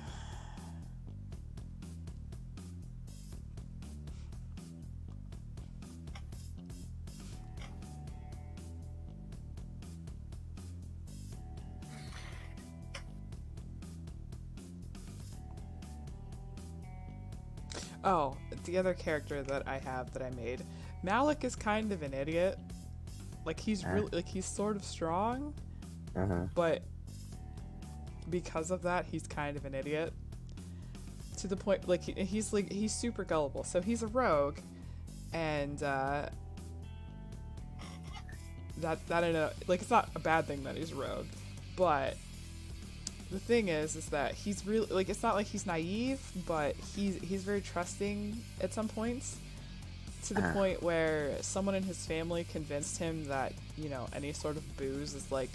Speaker 1: Oh, the other character that I have that I made, Malik is kind of an idiot. Like, he's really, like, he's sort of strong, but because of that, he's kind of an idiot. To the point, like, he's super gullible. So he's a rogue, and that I know, like, it's not a bad thing that he's a rogue, but the thing is that he's really, like, it's not like he's naive, but he's very trusting at some points, to the point where someone in his family convinced him that, you know, any sort of booze is like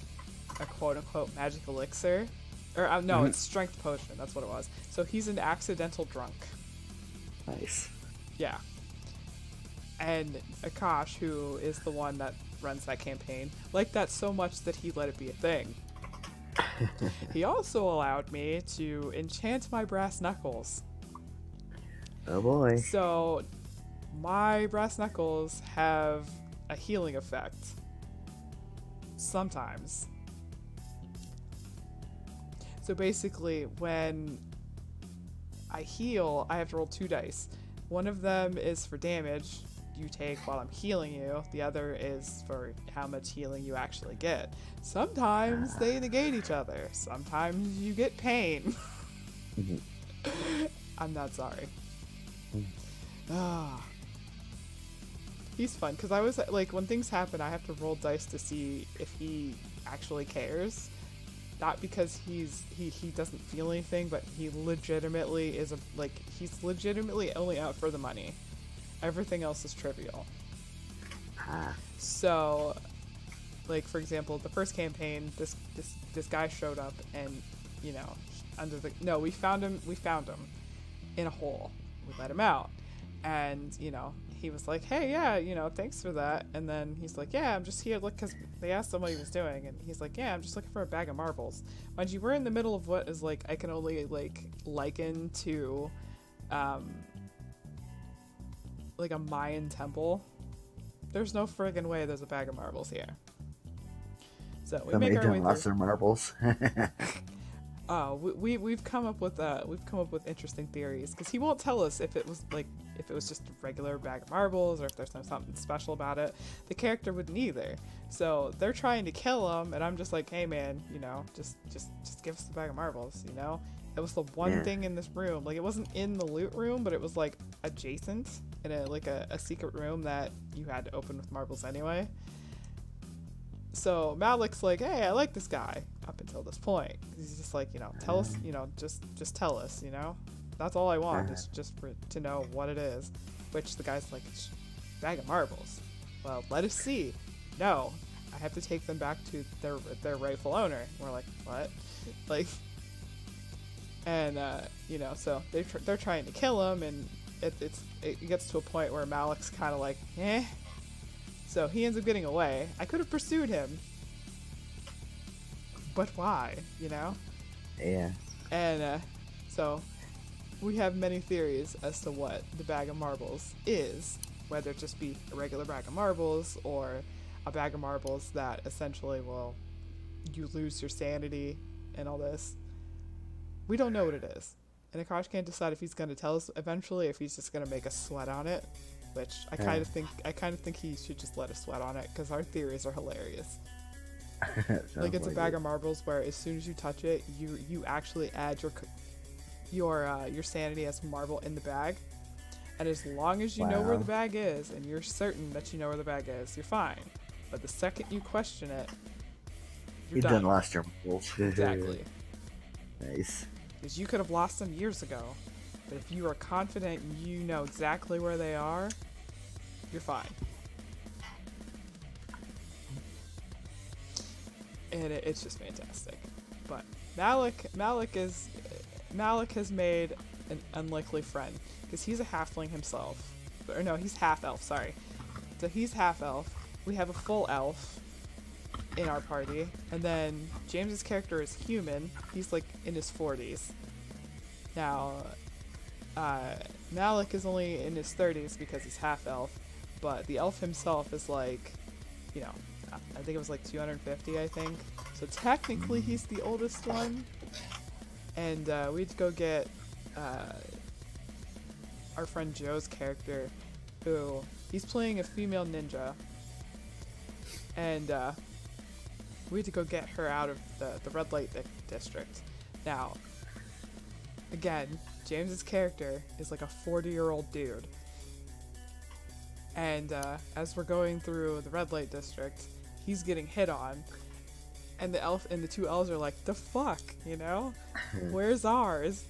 Speaker 1: a quote-unquote magic elixir, or no, it's strength potion, that's what it was. So he's an accidental drunk.
Speaker 2: Nice.
Speaker 1: Yeah. And Akash, who is the one that runs that campaign, liked that so much that he let it be a thing. He also allowed me to enchant my brass knuckles.
Speaker 2: Oh boy.
Speaker 1: So my brass knuckles have a healing effect. Sometimes. So basically, when I heal, I have to roll 2 dice. One of them is for damage you take while I'm healing you. The other is for how much healing you actually get. Sometimes they negate each other. Sometimes you get pain. I'm not sorry. He's fun, because I was like, when things happen, I have to roll dice to see if he actually cares. Not because he doesn't feel anything, but he legitimately is he's legitimately only out for the money. Everything else is trivial. So, like, for example, the first campaign, this guy showed up, and, you know, we found him in a hole. We let him out, and, you know, he was like, hey, yeah, you know, thanks for that. And then he's like, yeah, I'm just here, look, because they asked him what he was doing. And he's like, yeah, I'm just looking for a bag of marbles. Mind you, we're in the middle of what is, like, I can only, like, liken to, like, a Mayan temple. There's no friggin' way there's a bag of marbles here. So we
Speaker 2: Somebody
Speaker 1: make our way
Speaker 2: done lost
Speaker 1: through.
Speaker 2: their marbles.
Speaker 1: We've come up with interesting theories, because he won't tell us if it was just a regular bag of marbles or if there's something special about it. The character wouldn't either. So they're trying to kill him, and I'm just like, hey man, you know, just give us the bag of marbles, you know? It was the one thing in this room. Like, it wasn't in the loot room, but it was like adjacent in a secret room that you had to open with marbles anyway. So Malik's like, hey, I like this guy up until this point. He's just like, you know, tell us, you know, just tell us, you know. That's all I want is just to know what it is. Which the guy's like, bag of marbles. Well, let us see. No, I have to take them back to their rightful owner. We're like, what? Like, and you know, so they're trying to kill him, and it gets to a point where Malik's kind of like, eh. So he ends up getting away. I could have pursued him, but why, you know?
Speaker 2: Yeah.
Speaker 1: And so we have many theories as to what the bag of marbles is, whether it just be a regular bag of marbles or a bag of marbles that essentially will, you lose your sanity and all this. We don't know what it is. And Akash can't decide if he's going to tell us eventually, if he's just going to make us sweat on it. Which I kind of think he should just let us sweat on it, because our theories are hilarious. Like, it's a bag of marbles where as soon as you touch it, you actually add your sanity as marble in the bag, and as long as you know where the bag is and you're certain that you know where the bag is, you're fine. But the second you question it, you're done.
Speaker 2: You done lost your marbles.
Speaker 1: Exactly.
Speaker 2: Nice.
Speaker 1: Because you could have lost them years ago. But if you are confident you know exactly where they are, you're fine. And it's just fantastic. But Malik has made an unlikely friend, because he's a halfling himself. Or no, he's half elf, sorry. So he's half elf. We have a full elf in our party. And then James's character is human. He's like in his 40s. Now, Malik is only in his 30s because he's half elf, but the elf himself is like, you know, I think it was like 250, I think. So technically he's the oldest one. And we had to go get our friend Joe's character, who he's playing a female ninja. And we had to go get her out of the red light district. Now, again, James's character is like a 40-year-old dude. And as we're going through the red light district, he's getting hit on. And the elf and the two elves are like, the fuck, you know? Where's ours?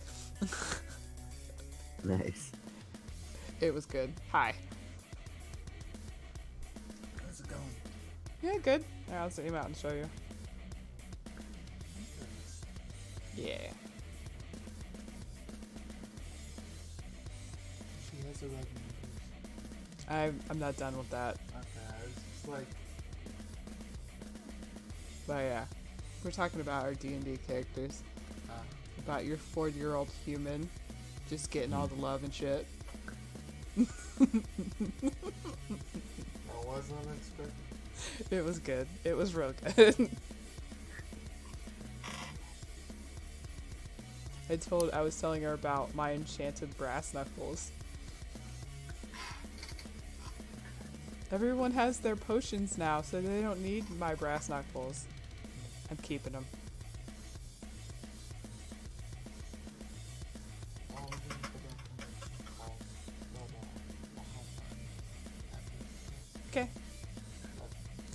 Speaker 2: Nice.
Speaker 1: It was good. Hi.
Speaker 3: How's it going?
Speaker 1: Yeah, good. I'll send him out and show you. Yeah.
Speaker 3: She has a red nose.
Speaker 1: I'm not done with that.
Speaker 3: Okay, I was just like,
Speaker 1: But yeah, we're talking about our D&D characters. About your 40-year-old human just getting all the love and shit.
Speaker 3: that was unexpected.
Speaker 1: It was good. It was real good. I was telling her about my enchanted brass knuckles. Everyone has their potions now, so they don't need my brass knuckles. I'm keeping them. Okay.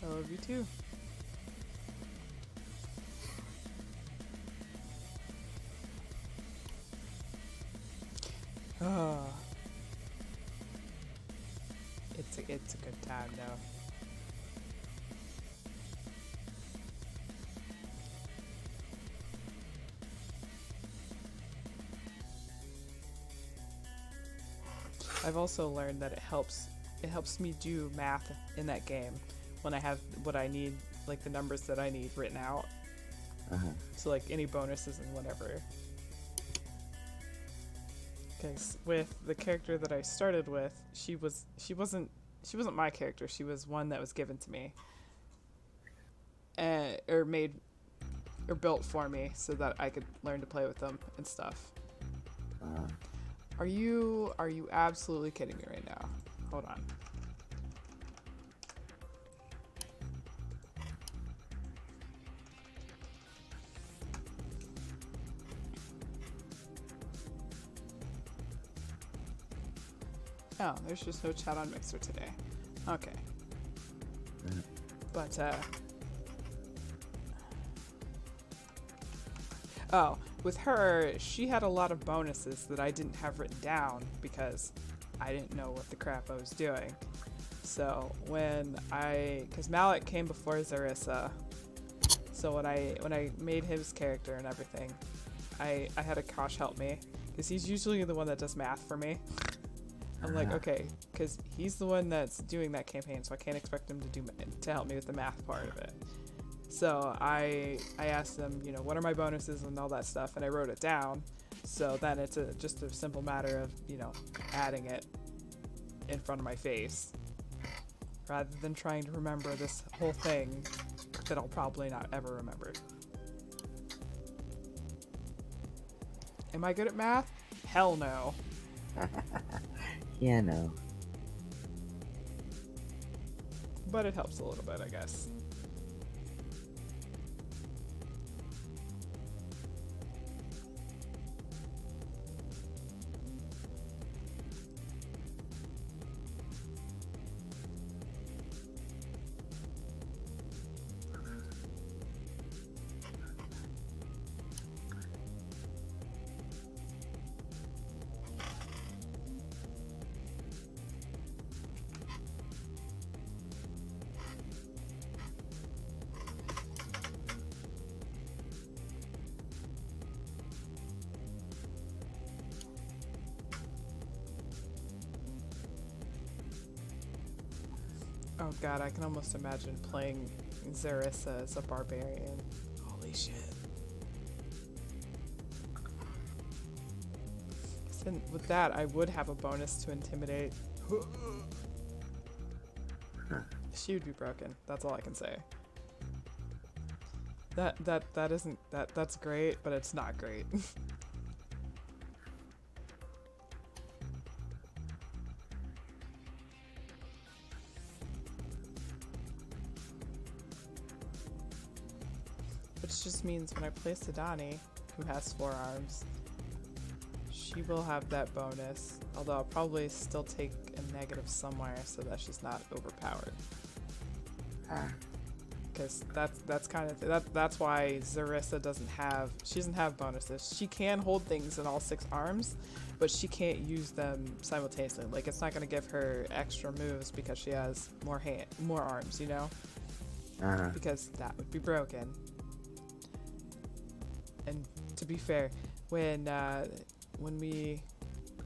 Speaker 1: I love you too. Oh. It's a good time though. I've also learned that it helps it helps me do math in that game when I have what I need, like the numbers that I need written out. So like any bonuses and whatever. Because with the character that I started with, she wasn't my character. She was one that was given to me, or made, or built for me so that I could learn to play with them and stuff. Are you absolutely kidding me right now? Hold on. Oh, there's just no chat on Mixer today. Okay. But, oh, with her, she had a lot of bonuses that I didn't have written down because I didn't know what the crap I was doing. So because Malik came before Zarissa, so when I made his character and everything, I had Akash help me because he's usually the one that does math for me. I'm like, okay, because he's the one that's doing that campaign, so I can't expect him to help me with the math part of it. So I asked them, what are my bonuses and all that stuff, and I wrote it down. So then it's just a simple matter of, adding it in front of my face, rather than trying to remember this whole thing that I'll probably not ever remember. Am I good at math? Hell no.
Speaker 2: Yeah, no.
Speaker 1: But it helps a little bit, I guess. Oh god, I can almost imagine playing Zarissa as a barbarian. Holy shit. Then with that, I would have a bonus to intimidate. She would be broken. That's all I can say. That's great, but it's not great. Which just means when I play Sedani, who has 4 arms, she will have that bonus, although I'll probably still take a negative somewhere so that she's not overpowered. Because that's kind of that's why Zarissa doesn't have bonuses. She can hold things in all 6 arms, but she can't use them simultaneously. Like, it's not going to give her extra moves because she has more arms, because that would be broken. And to be fair, when we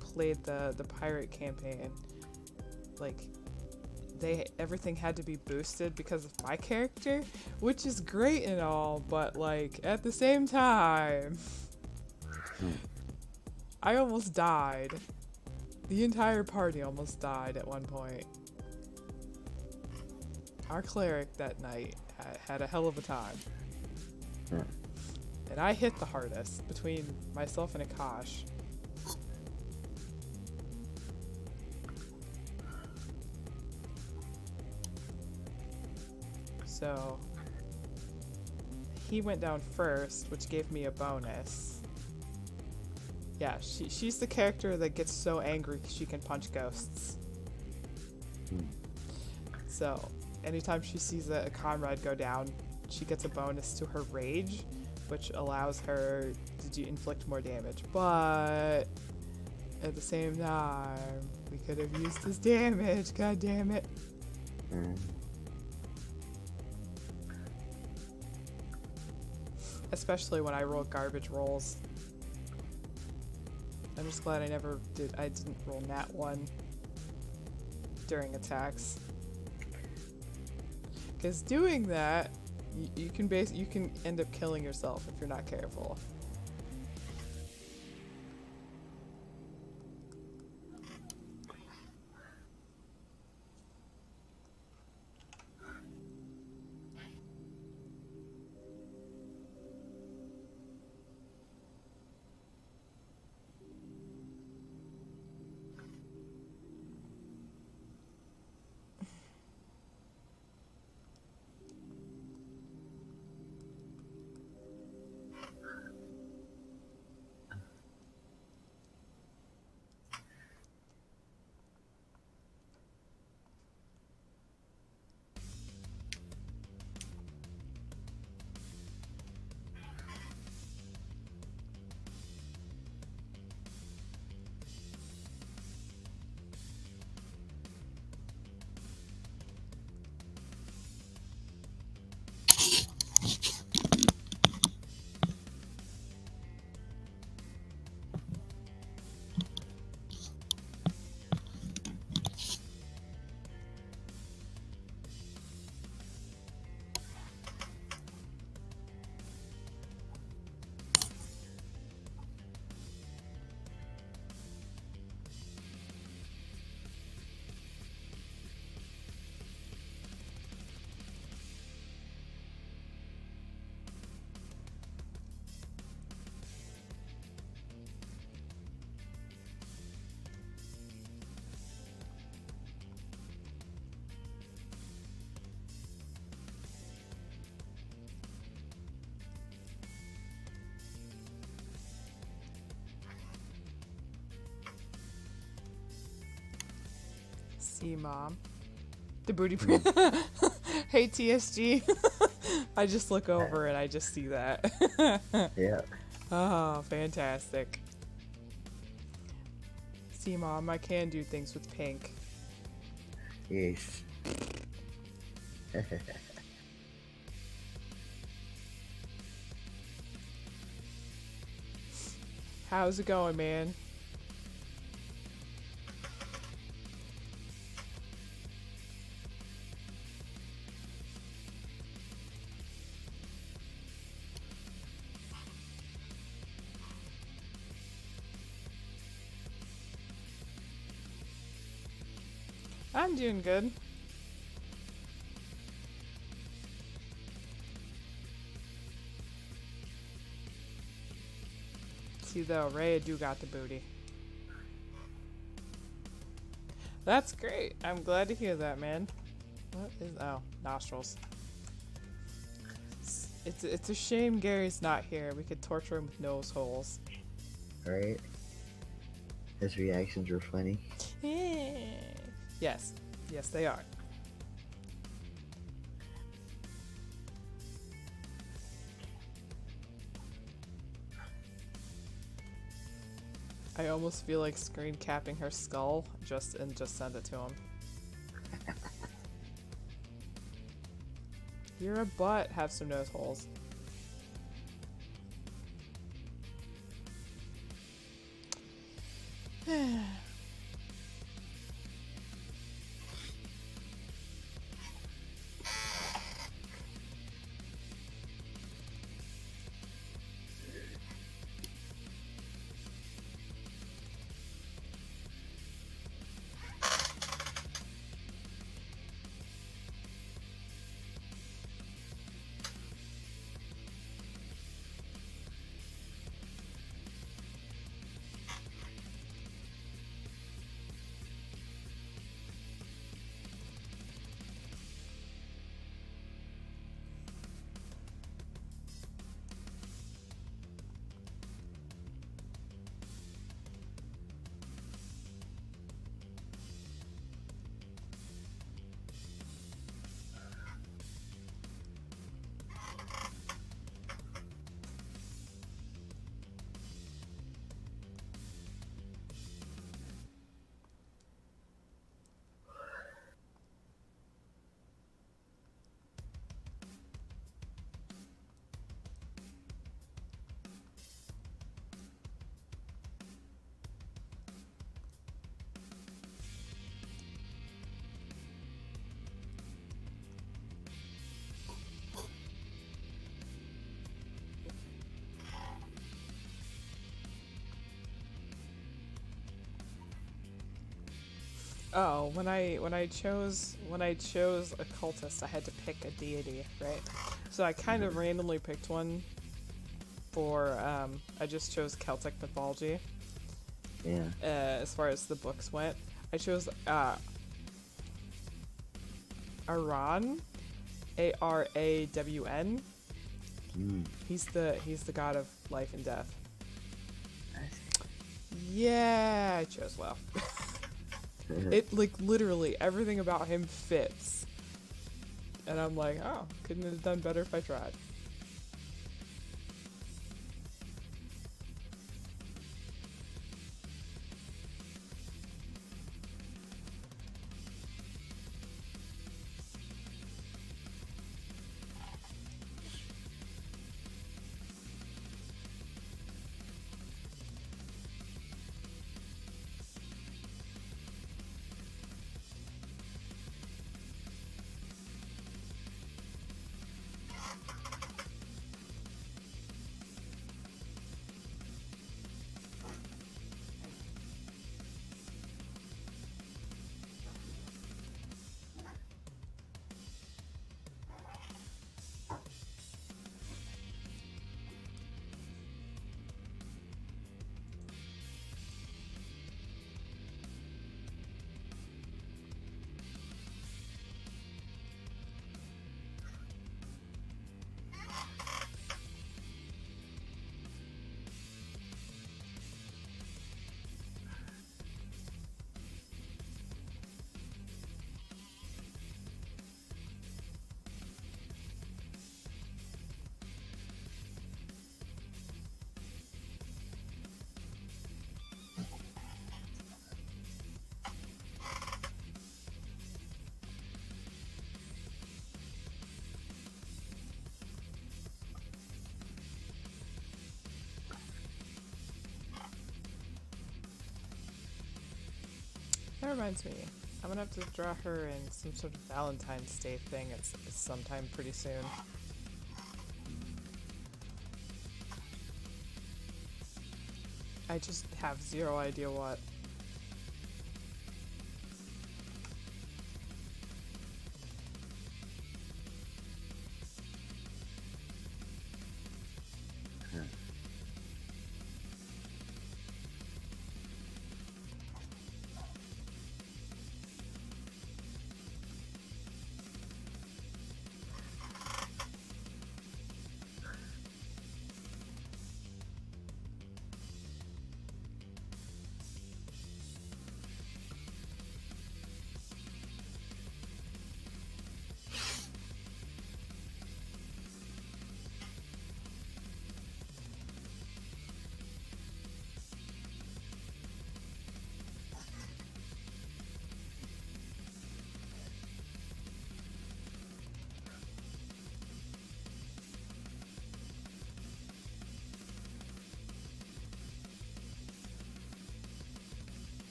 Speaker 1: played the pirate campaign, like, everything had to be boosted because of my character, which is great and all, but like at the same time, I almost died. The entire party almost died at one point. Our cleric that night had a hell of a time. And I hit the hardest between myself and Akash. So he went down first, which gave me a bonus. Yeah, she's the character that gets so angry she can punch ghosts. So anytime she sees a comrade go down, she gets a bonus to her rage, which allows her to inflict more damage. But at the same time, we could have used his damage. God damn it. Especially when I roll garbage rolls. I'm just glad I didn't roll nat 1 during attacks. Because doing that, you can end up killing yourself if you're not careful. See, Mom. The booty print. Hey, TSG. I just look over and I just see that.
Speaker 2: Yeah.
Speaker 1: Oh, fantastic. See, Mom, I can do things with pink.
Speaker 2: Yes.
Speaker 1: How's it going, man? I'm doing good. See though, Rhea do got the booty. That's great. I'm glad to hear that, man. What is nostrils. It's a shame Gary's not here. We could torture him with nose holes.
Speaker 2: Right? His reactions were funny.
Speaker 1: Yes. Yes, they are. I almost feel like screen capping her skull just send it to him. You're a butt. Have some nose holes. Oh, when I chose a cultist, I had to pick a deity, right? So I kind of randomly picked one for I just chose Celtic mythology.
Speaker 2: Yeah.
Speaker 1: As far as the books went, I chose Aran, Arawn.
Speaker 2: Mm.
Speaker 1: He's the god of life and death.
Speaker 2: I
Speaker 1: Yeah, I chose well.
Speaker 2: see.
Speaker 1: It like literally everything about him fits, and I'm like, oh, couldn't have done better if I tried. That reminds me, I'm gonna have to draw her in some sort of Valentine's Day thing at sometime pretty soon. I just have zero idea what.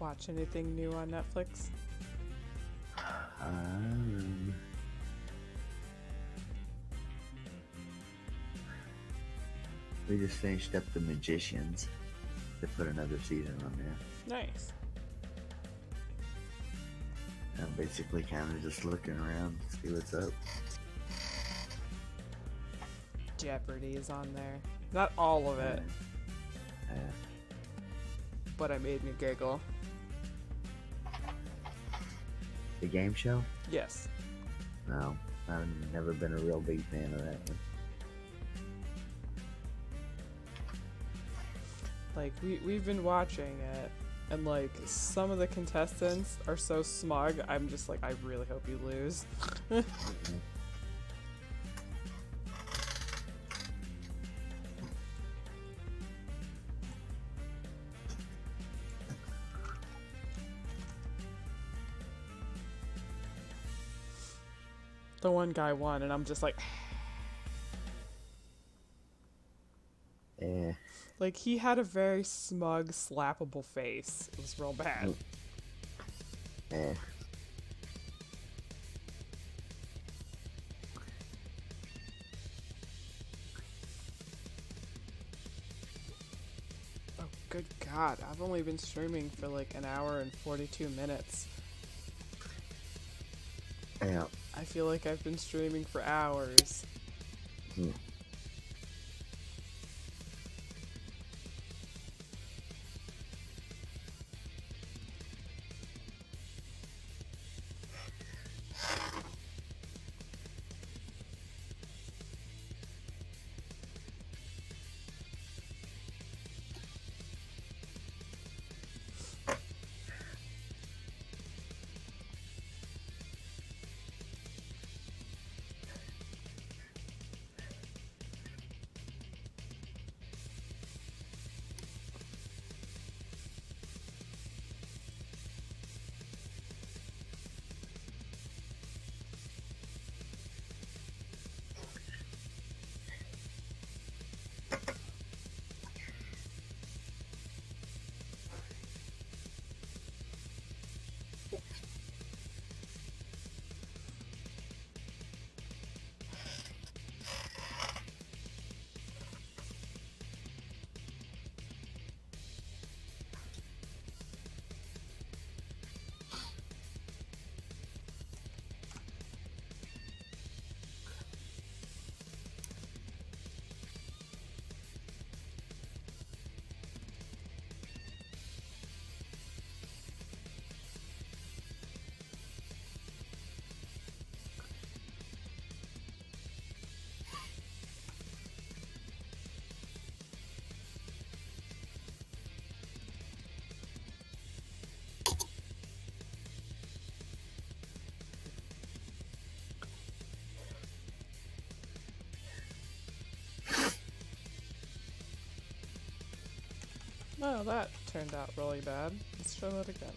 Speaker 1: Watch anything new on Netflix?
Speaker 2: We just finished up The Magicians. They put another season on there.
Speaker 1: Nice.
Speaker 2: I'm basically kind of just looking around to see what's up.
Speaker 1: Jeopardy is on there. Not all of it, but it made me giggle.
Speaker 2: The game show?
Speaker 1: Yes.
Speaker 2: No, I've never been a real big fan of that one.
Speaker 1: Like, we've been watching it, and like, some of the contestants are so smug, I'm just like, I really hope you lose. The one guy won, and I'm just like,
Speaker 2: Yeah.
Speaker 1: like he had a very smug, slappable face. It was real bad.
Speaker 2: Yeah.
Speaker 1: Oh, good God. I've only been streaming for like an hour and 42 minutes.
Speaker 2: Yeah.
Speaker 1: I feel like I've been streaming for hours.
Speaker 2: Hmm.
Speaker 1: Oh, that turned out really bad. Let's try that again.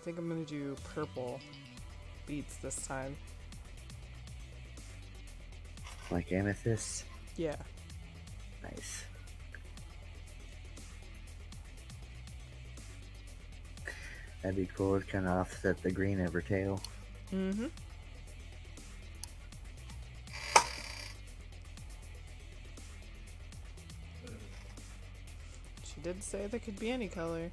Speaker 1: think I'm gonna do purple beads this time.
Speaker 2: Like amethyst?
Speaker 1: Yeah.
Speaker 2: Nice. That'd be cool to kind of offset the green of her tail.
Speaker 1: Mm-hmm. She did say there could be any color.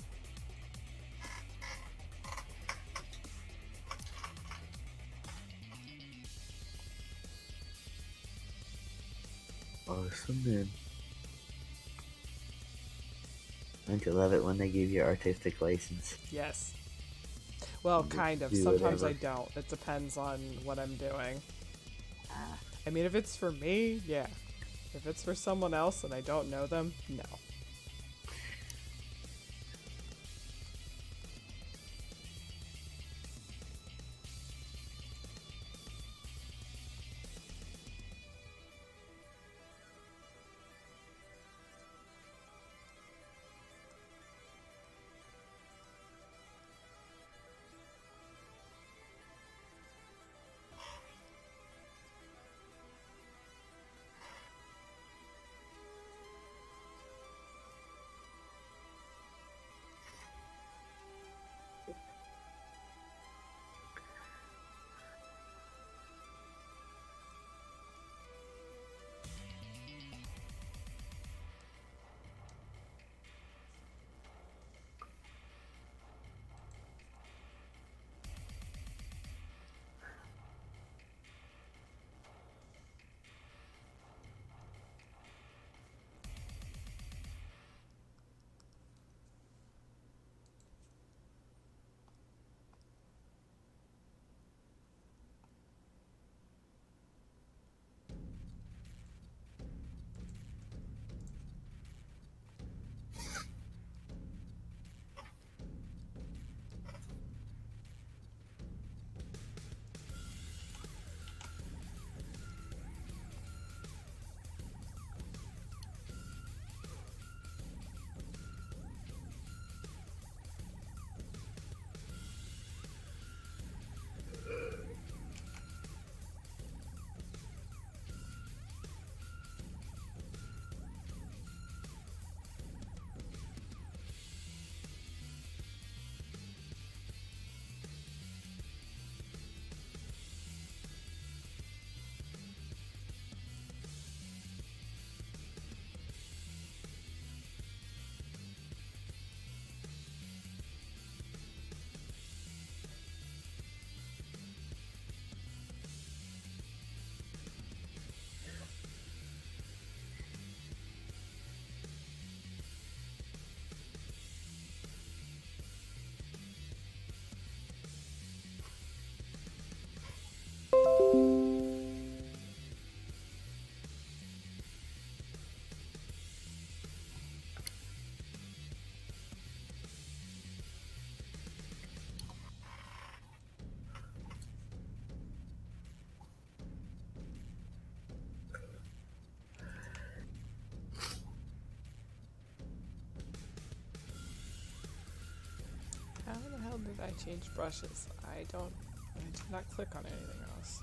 Speaker 2: Awesome, man. Don't you love it when they give you artistic license?
Speaker 1: Yes. Well, kind of.
Speaker 2: Do
Speaker 1: Sometimes
Speaker 2: whatever.
Speaker 1: I don't. It depends on what I'm doing. I mean, if it's for me, yeah. If it's for someone else and I don't know them, no. How the hell did I change brushes? I did not click on anything else.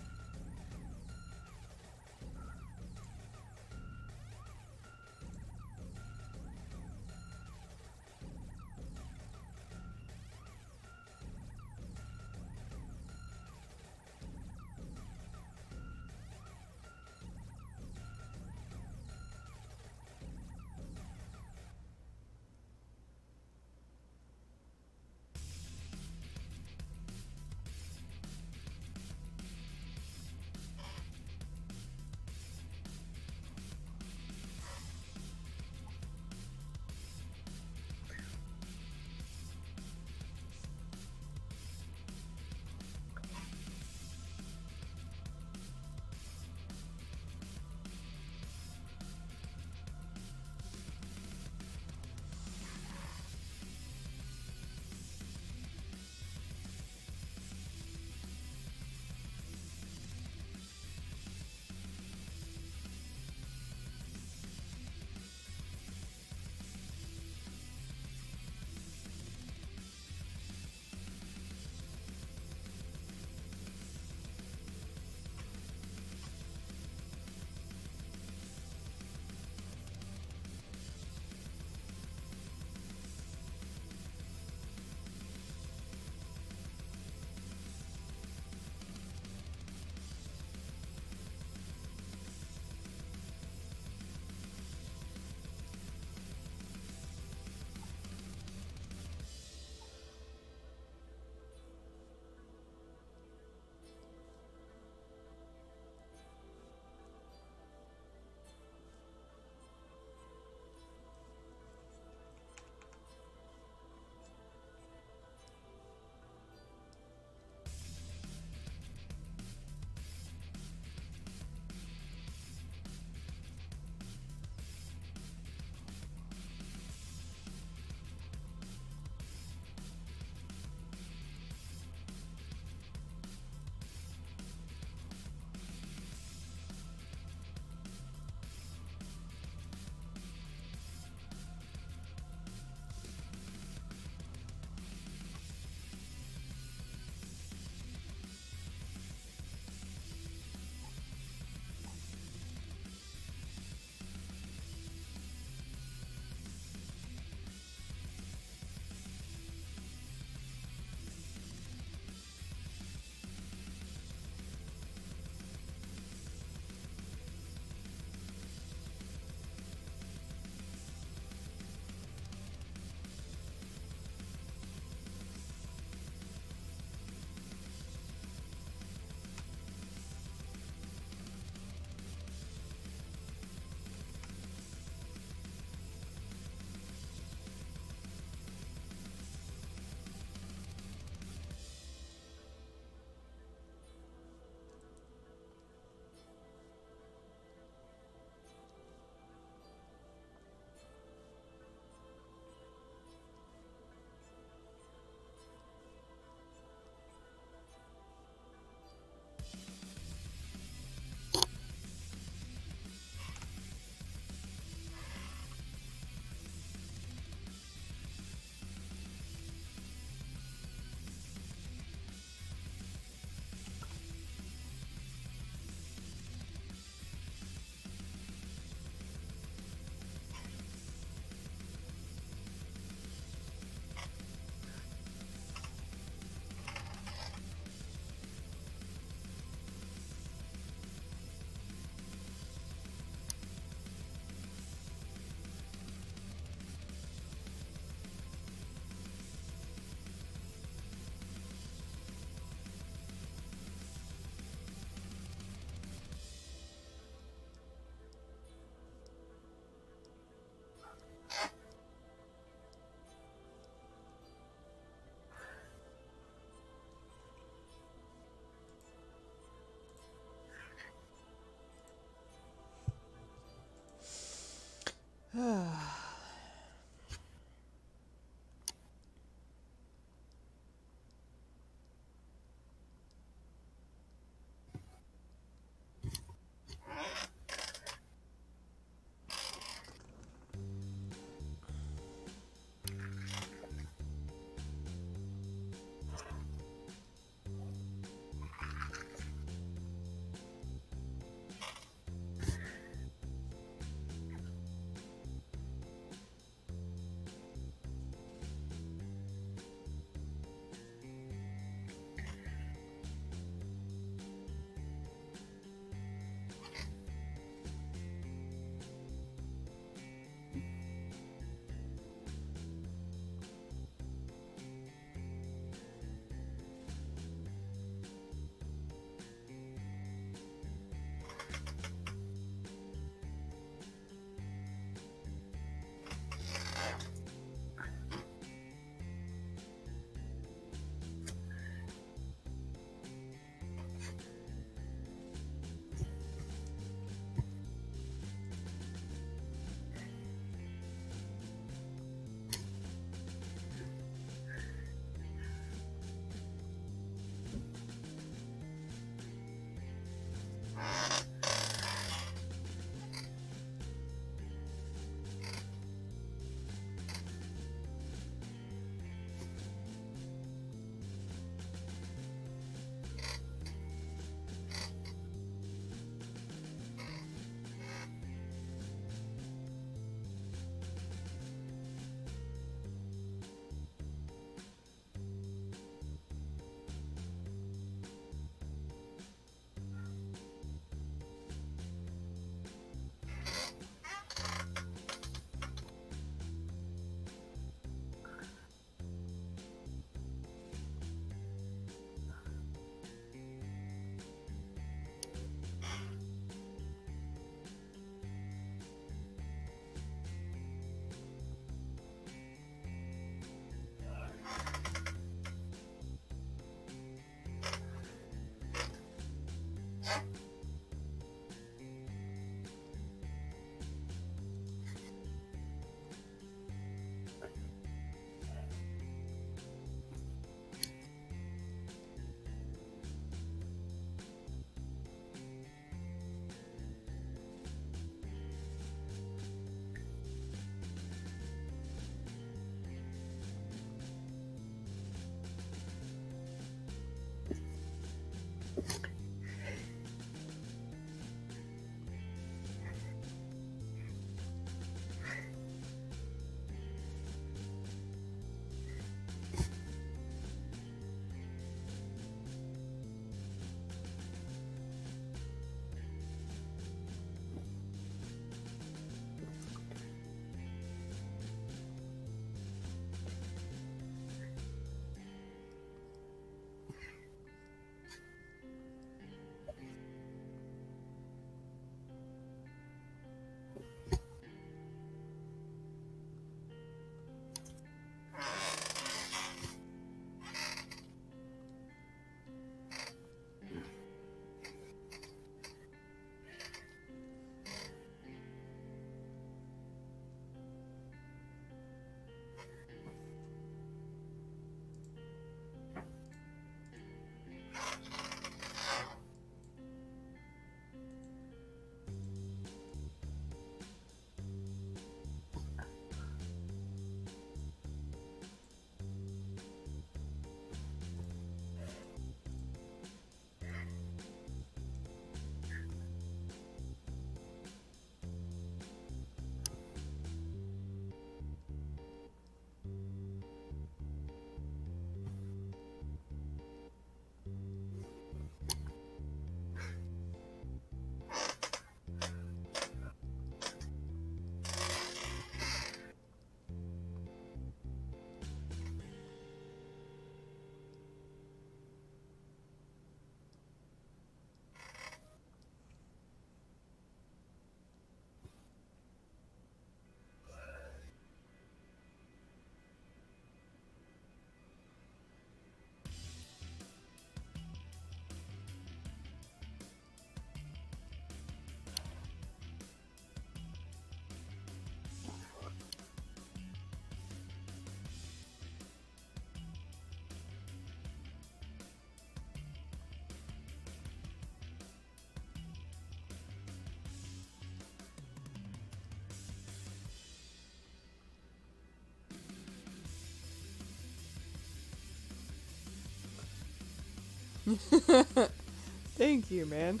Speaker 1: Thank you, man.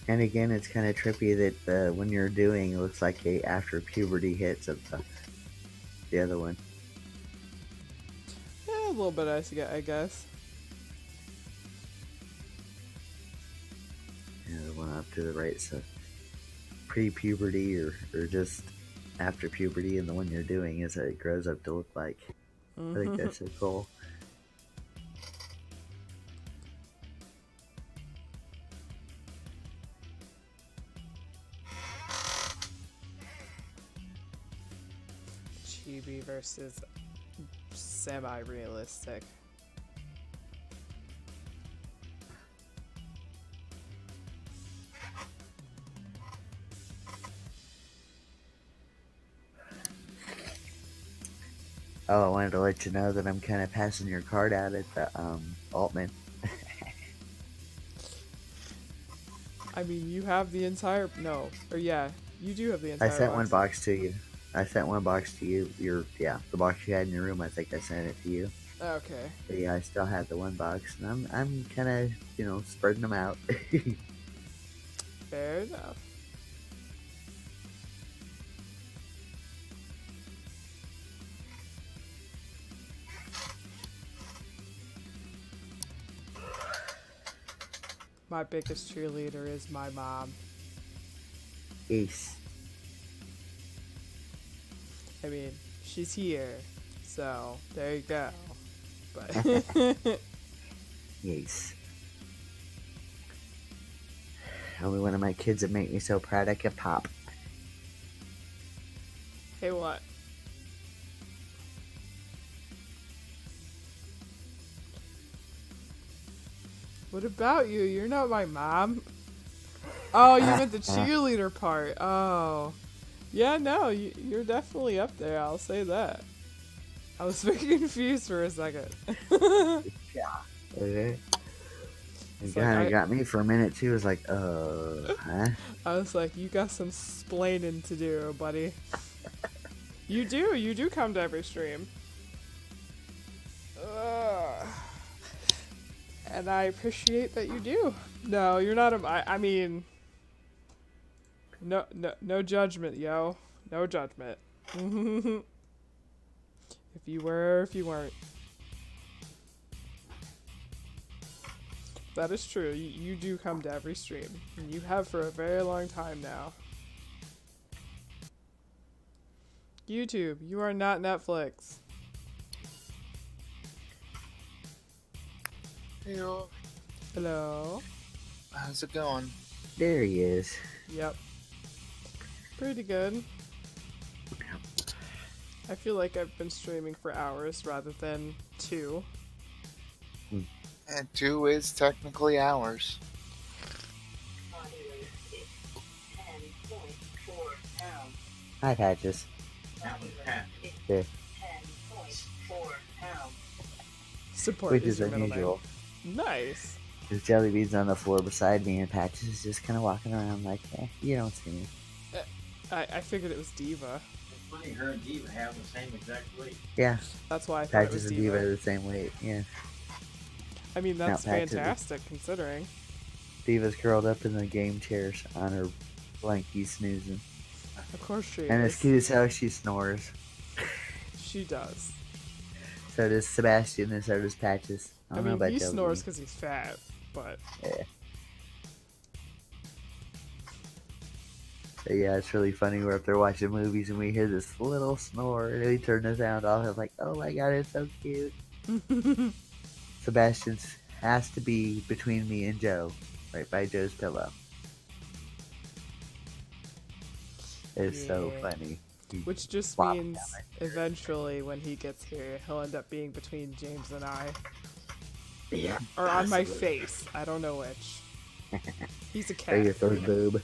Speaker 2: And again, it's kind of trippy that when you're doing, it looks like a after puberty hits of the other one.
Speaker 1: Yeah, a little bit, I guess.
Speaker 2: Yeah, the one up to the right, so pre-puberty or just after puberty, and the one you're doing is what it grows up to look like. I think that's so cool.
Speaker 1: Chibi versus semi-realistic.
Speaker 2: Oh, I wanted to let you know that I'm kind of passing your card out at the Altman.
Speaker 1: I mean, you have the entire... No. Or yeah, you do have the entire
Speaker 2: I sent
Speaker 1: box.
Speaker 2: one box to you. I sent one box to you. The box you had in your room. I think I sent it to you.
Speaker 1: Okay.
Speaker 2: But yeah, I still have the one box, and I'm kind of spreading them out.
Speaker 1: Fair enough. My biggest cheerleader is my mom.
Speaker 2: Ace.
Speaker 1: I mean, she's here, so there you go. But
Speaker 2: Yes. Only one of my kids that make me so proud I could pop.
Speaker 1: hey, what? What about you? You're not my mom. Oh, you meant the cheerleader part. Oh. Yeah, no, you're definitely up there, I'll say that. I was very confused for a second.
Speaker 2: Yeah. Okay. It
Speaker 1: It's
Speaker 2: kind
Speaker 1: like
Speaker 2: of got me for a minute too. It was like, huh?
Speaker 1: I was like, you got some splaining to do, buddy. You do come to every stream. Ugh. And I appreciate that you do. No, you're not I mean... No judgment, yo. No judgment. If you were, if you weren't. That is true. You do come to every stream. And you have for a very long time now. YouTube, you are not Netflix.
Speaker 4: Hello.
Speaker 1: Hello?
Speaker 4: How's it going?
Speaker 2: There he is.
Speaker 1: Yep. Pretty good. I feel like I've been streaming for hours rather than 2.
Speaker 4: And 2 is technically ours.
Speaker 2: Hi, Patches. Yeah.
Speaker 1: Support
Speaker 2: Which
Speaker 1: is
Speaker 2: is
Speaker 1: your middle
Speaker 2: unusual.
Speaker 1: name. Nice.
Speaker 2: There's jelly beans on the floor beside me, and Patches is just kind of walking around like, you don't see me.
Speaker 1: I figured it was Diva.
Speaker 5: It's funny, her and Diva have the same exact weight.
Speaker 2: Yeah,
Speaker 1: That's why I thought it
Speaker 2: Patches
Speaker 1: was
Speaker 2: and
Speaker 1: Diva.
Speaker 2: Diva are the same weight. Yeah,
Speaker 1: I mean, that's
Speaker 2: Patches is-
Speaker 1: fantastic considering.
Speaker 2: Diva's curled up in the game chairs on her blankie snoozing.
Speaker 1: Of course she
Speaker 2: And it's
Speaker 1: is.
Speaker 2: cute as how she snores.
Speaker 1: She does.
Speaker 2: So does Sebastian, and so does Patches. I
Speaker 1: I
Speaker 2: don't know
Speaker 1: mean,
Speaker 2: about
Speaker 1: he
Speaker 2: jelly
Speaker 1: snores
Speaker 2: beans.
Speaker 1: because he's fat, but
Speaker 2: Yeah. But yeah, it's really funny. We're up there watching movies and we hear this little snore, and we turn the sound off. I'm like, oh my god, it's so cute. Sebastian's has to be between me and Joe, right by Joe's pillow. It's so
Speaker 1: Yeah.
Speaker 2: funny. He
Speaker 1: which just
Speaker 2: flops
Speaker 1: means
Speaker 2: down right
Speaker 1: eventually when he gets here, he'll end up being between James and I.
Speaker 2: there. Yeah.
Speaker 1: Or on my
Speaker 2: absolutely.
Speaker 1: face. I don't know which. He's a
Speaker 2: Or your
Speaker 1: cat.
Speaker 2: third boob.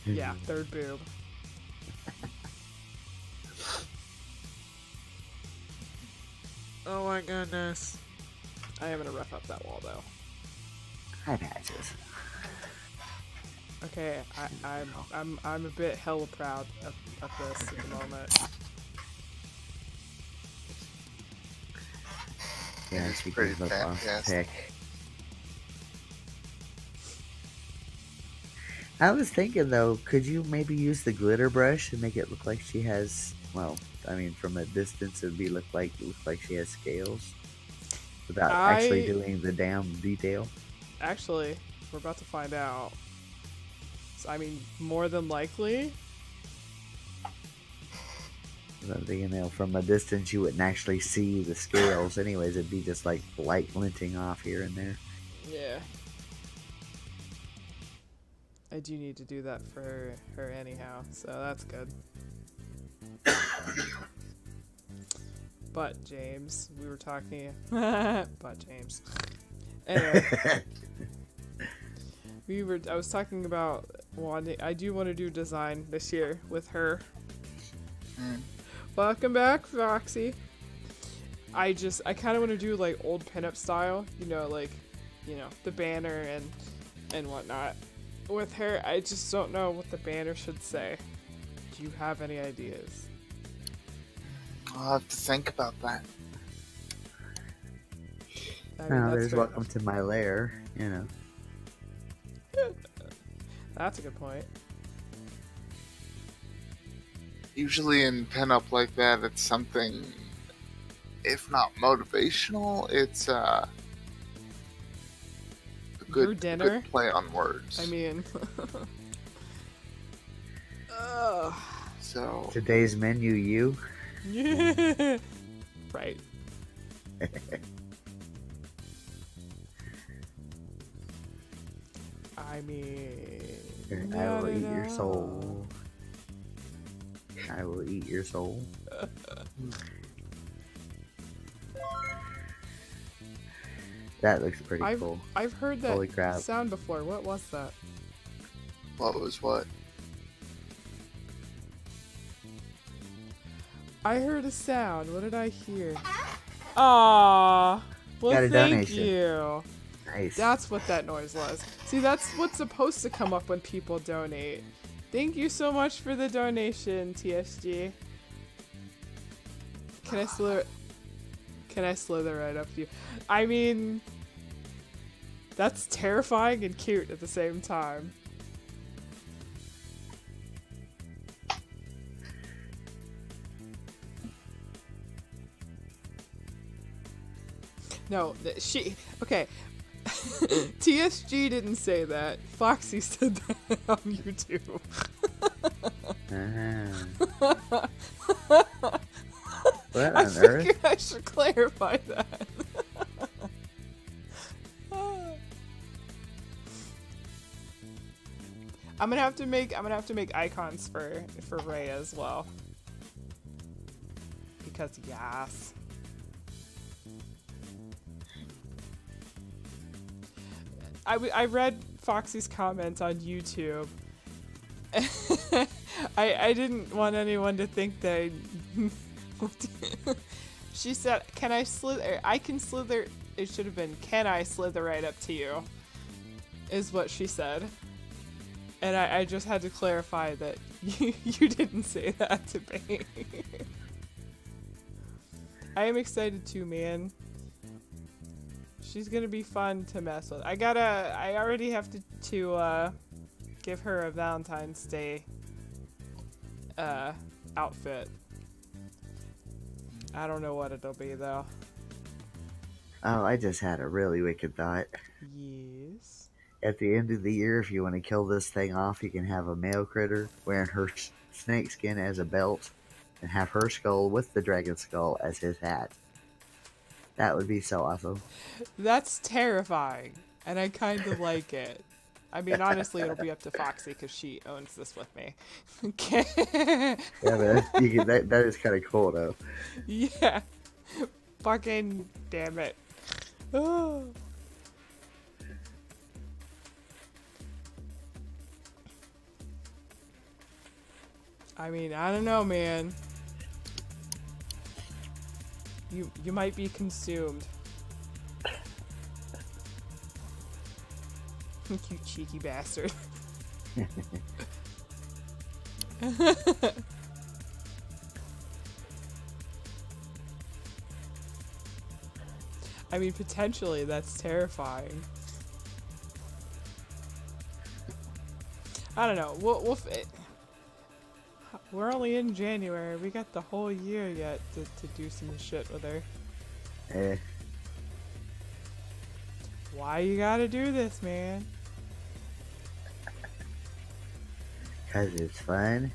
Speaker 1: Yeah, third boob. Oh my goodness. I am gonna rough up that wall though.
Speaker 2: Hi, Patches.
Speaker 1: Okay, I'm a bit hella proud of this at the moment.
Speaker 2: Yeah,
Speaker 4: It's
Speaker 2: she
Speaker 4: pretty
Speaker 2: can look off
Speaker 4: fantastic.
Speaker 2: tech. I was thinking though, could you maybe use the glitter brush and make it look like she has? Well, I mean, from a distance, it'd look like she has scales, without actually doing the damn detail.
Speaker 1: Actually, we're about to find out. So, I mean, more than likely.
Speaker 2: I'm thinking, from a distance, you wouldn't actually see the scales. Anyways, it'd be just like light glinting off here and there.
Speaker 1: Yeah. I do need to do that for her anyhow, so that's good. But James, we were talking. But James. Anyway, I was talking about wanting. I do want to do design this year with her. Welcome back, Foxy. I kind of want to do like old pinup style, the banner and whatnot. With her, I just don't know what the banner should say. Do you have any ideas?
Speaker 4: I'll have to think about that.
Speaker 1: I mean, that's
Speaker 2: there's
Speaker 1: fair
Speaker 2: welcome
Speaker 1: enough.
Speaker 2: to my lair,
Speaker 1: That's a good point.
Speaker 4: Usually in pinup like that, it's something, if not motivational, it's a
Speaker 1: Your dinner?
Speaker 4: good play on words.
Speaker 1: I mean,
Speaker 4: So
Speaker 2: Today's menu, you.
Speaker 1: yeah, right. I mean,
Speaker 2: I will eat your soul. I will eat your soul. That looks pretty cool.
Speaker 1: I've heard that
Speaker 2: Holy crap.
Speaker 1: sound before. What was that?
Speaker 4: what was what?
Speaker 1: I heard a sound. What did I hear? Aww. Well,
Speaker 2: Got a
Speaker 1: thank
Speaker 2: donation.
Speaker 1: you.
Speaker 2: Nice.
Speaker 1: That's what that noise was. See, that's what's supposed to come up when people donate. Thank you so much for the donation, TSG. Can I slither right up to you? I mean, that's terrifying and cute at the same time. No, okay. TSG didn't say that. Foxy said that on YouTube.
Speaker 2: What
Speaker 1: I
Speaker 2: on
Speaker 1: figured
Speaker 2: earth?
Speaker 1: I should clarify that. I'm gonna have to make icons for Rhea as well. Because yes. I read Foxy's comments on YouTube. I didn't want anyone to think that she said, can I slither? I can slither. It should have been, can I slither right up to you? Is what she said. And I just had to clarify that you didn't say that to me. I am excited too, man. She's gonna be fun to mess with. I already have to give her a Valentine's Day outfit. I don't know what it'll be though.
Speaker 2: Oh, I just had a really wicked thought.
Speaker 1: Yes.
Speaker 2: At the end of the year, if you want to kill this thing off, you can have a male critter wearing her snake skin as a belt and have her skull with the dragon skull as his hat. That would be so awesome.
Speaker 1: That's terrifying, and I kind of like it. I mean, honestly, it'll be up to Foxy because she owns this with me. Okay.
Speaker 2: Yeah, but that is kind of cool, though.
Speaker 1: Yeah. Fucking damn it. Oh. I mean, I don't know, man. You might be consumed. You cheeky bastard. I mean, potentially that's terrifying. I don't know. We're only in January. We got the whole year yet to do some shit with her.
Speaker 2: Eh,
Speaker 1: Why you gotta do this, man?
Speaker 2: 'cause it's fun.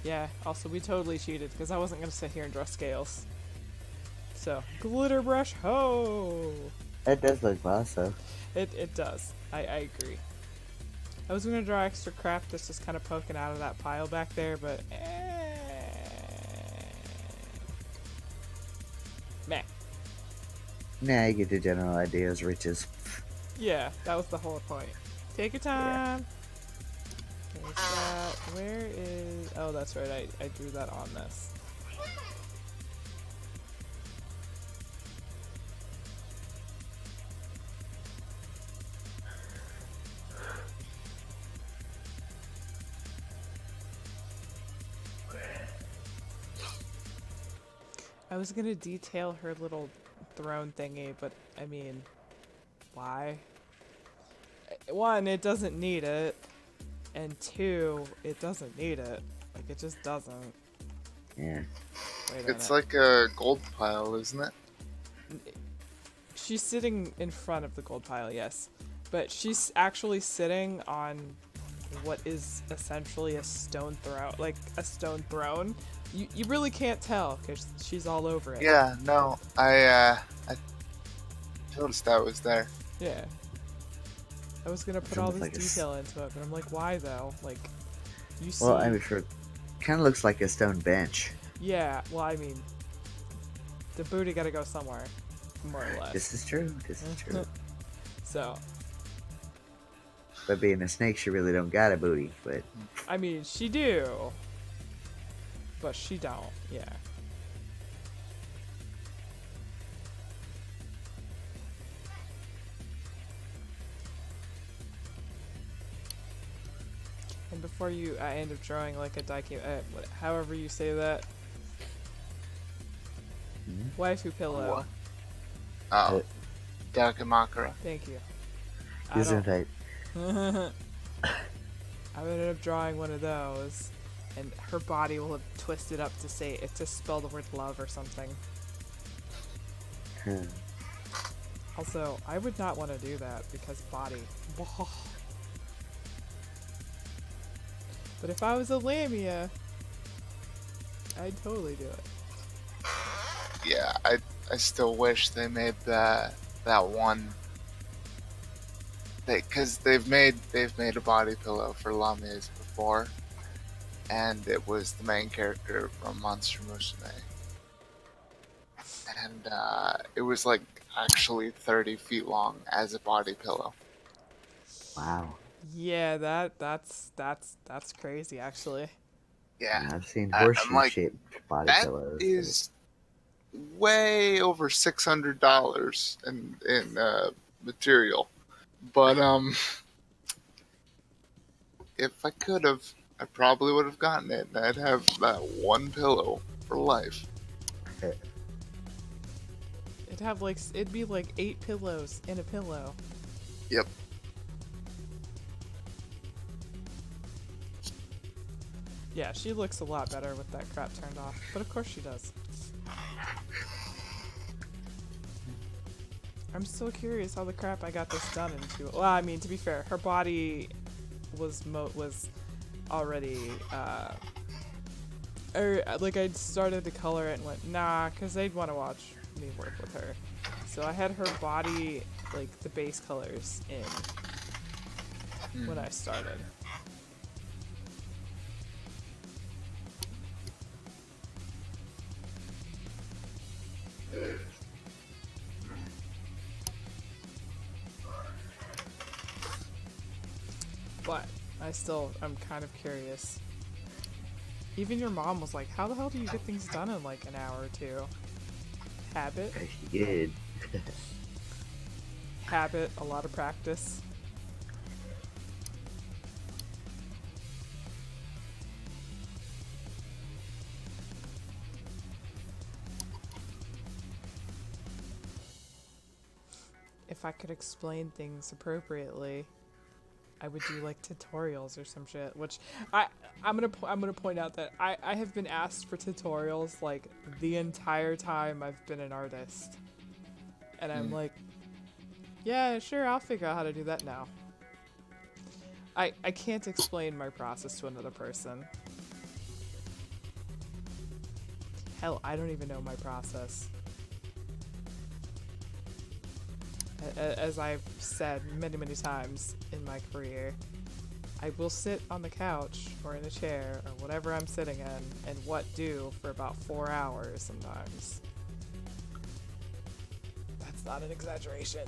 Speaker 1: Yeah, also we totally cheated because I wasn't gonna sit here and draw scales. So, glitter brush ho!
Speaker 2: That does look awesome.
Speaker 1: It does. I agree. I was gonna draw extra crap that's just kind of poking out of that pile back there, but meh.
Speaker 2: Nah, you get the general idea as riches.
Speaker 1: Yeah, that was the whole point. Take your time. There's that. Where is? Oh, that's right. I drew that on this. I was gonna detail her little throne thingy, but I mean, why? One, it doesn't need it, and two, it doesn't need it. Like, it just doesn't.
Speaker 2: Yeah.
Speaker 1: Wait a
Speaker 4: It's
Speaker 1: minute.
Speaker 4: like a gold pile, isn't it?
Speaker 1: She's sitting in front of the gold pile, yes. But she's actually sitting on what is essentially a stone throne. Like, a stone throne. You really can't tell, because she's all over it.
Speaker 4: Yeah, no, I noticed that was there.
Speaker 1: Yeah. I was gonna put
Speaker 2: It's
Speaker 1: all
Speaker 2: almost
Speaker 1: this
Speaker 2: like a
Speaker 1: detail into it, but I'm like, why though? Like, you see.
Speaker 2: Well, I mean, kind of looks like a stone bench.
Speaker 1: Yeah, well, I mean, the booty gotta go somewhere, more or less.
Speaker 2: This is true. This is true.
Speaker 1: So,
Speaker 2: But being a snake, she really don't got a booty. But
Speaker 1: I mean, she do, but she don't. Yeah. And before you end up drawing like a daiki, however you say that, waifu pillow.
Speaker 4: What? Oh, Dakimakura.
Speaker 1: Thank you.
Speaker 2: isn't it?
Speaker 1: I ended up drawing one of those, and her body will have twisted up to say it to spell the word love or something. Also, I would not want to do that because body. But if I was a Lamia, I'd totally do it.
Speaker 4: Yeah, I still wish they made that one. Because they've made a body pillow for Lamias before, and it was the main character from Monster Musume, and it was like actually 30 feet long as a body pillow.
Speaker 2: Wow.
Speaker 1: Yeah, that's crazy actually.
Speaker 4: Yeah,
Speaker 2: I've seen
Speaker 4: I'm
Speaker 2: horseshoe
Speaker 4: like,
Speaker 2: shaped body
Speaker 4: that
Speaker 2: pillows.
Speaker 4: is way over $600 in material. But if I could have, I probably would have gotten it, and I'd have that one pillow for life.
Speaker 1: It'd be like 8 pillows in a pillow.
Speaker 4: Yep.
Speaker 1: Yeah, she looks a lot better with that crap turned off, but of course she does. I'm so curious how the crap I got this done into. Well, I mean, to be fair, her body was already, like I'd started to color it and went, nah, because they'd want to watch me work with her. So I had her body, like, the base colors in when I started. But I'm kind of curious. Even your mom was like, how the hell do you get things done in like an hour or two? Habit?
Speaker 2: She did.
Speaker 1: habit, a lot of practice. If I could explain things appropriately, I would do like tutorials or some shit. Which I'm gonna point out that I have been asked for tutorials like the entire time I've been an artist, and I'm like, yeah, sure, I'll figure out how to do that now. I can't explain my process to another person. Hell, I don't even know my process. As I've said many, many times in my career, I will sit on the couch or in a chair or whatever I'm sitting in and do for about 4 hours sometimes. That's not an exaggeration.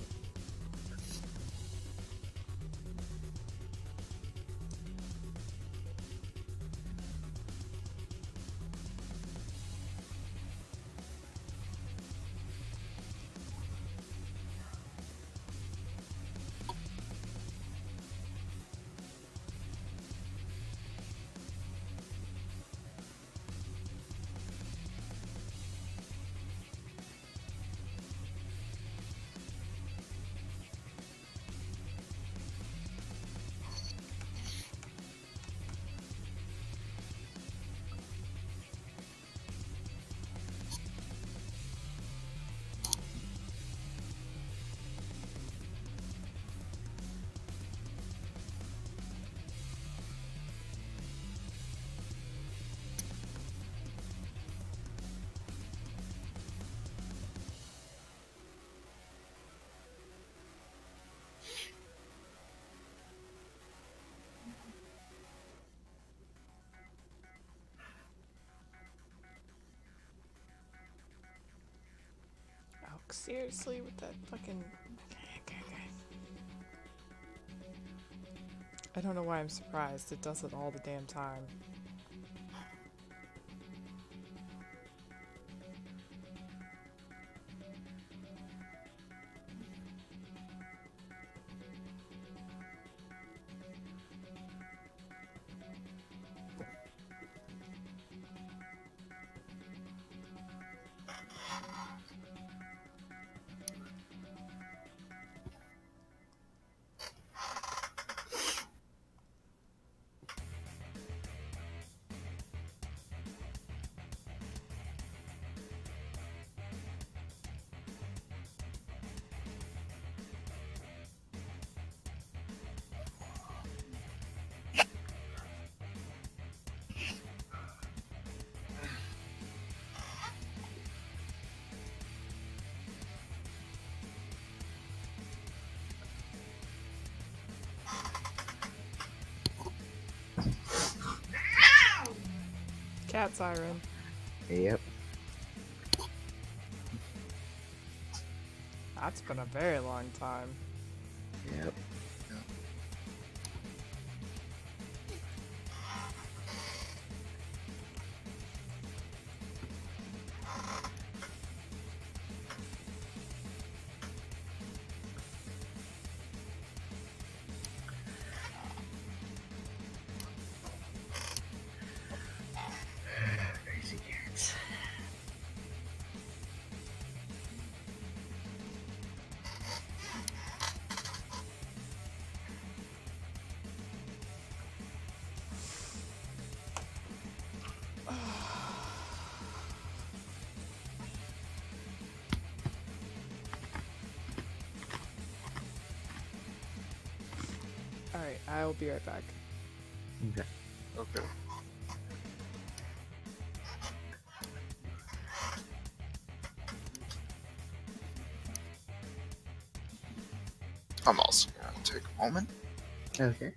Speaker 1: Seriously, with that fucking... I don't know why I'm surprised. It does it all the damn time. Cat siren.
Speaker 2: Yep.
Speaker 1: That's been a very long time.
Speaker 2: Yep. Crazy cats.
Speaker 1: Alright, I'll be right back.
Speaker 2: Okay.
Speaker 4: Okay. I'm also going to take a moment.
Speaker 2: Okay.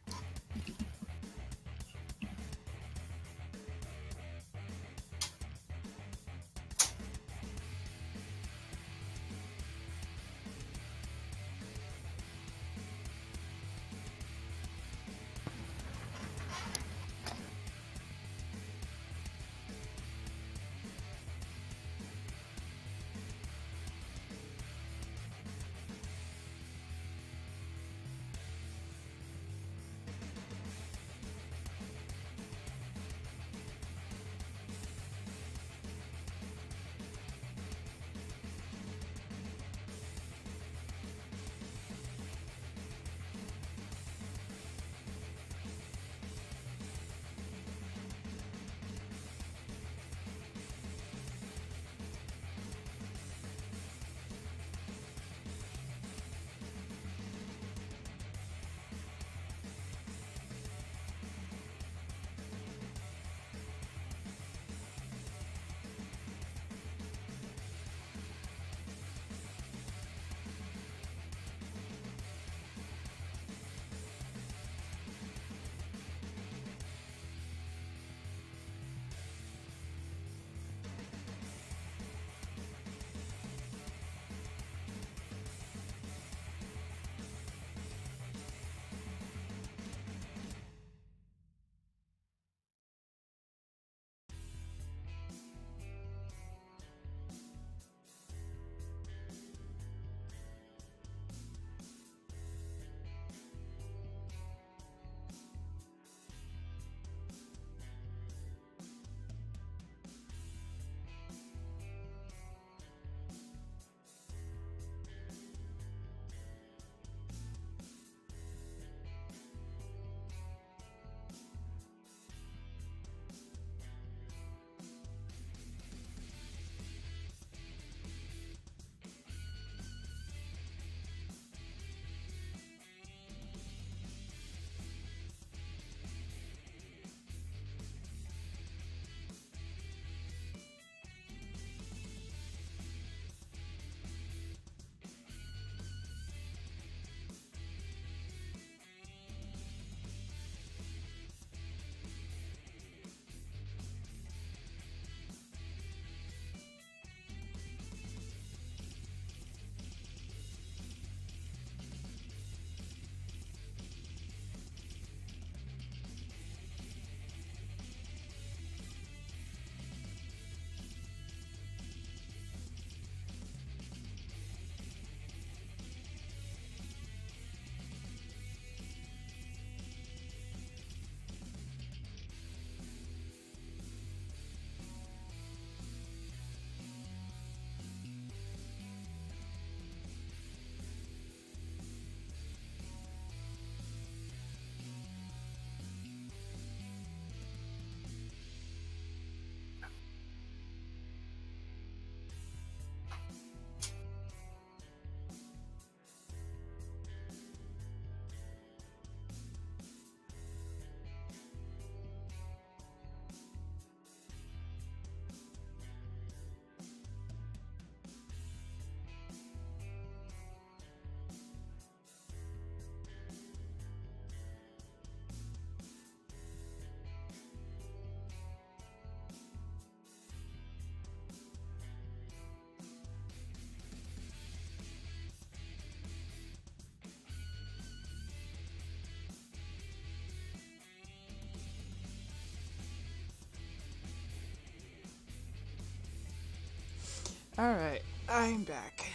Speaker 1: Alright, I'm back.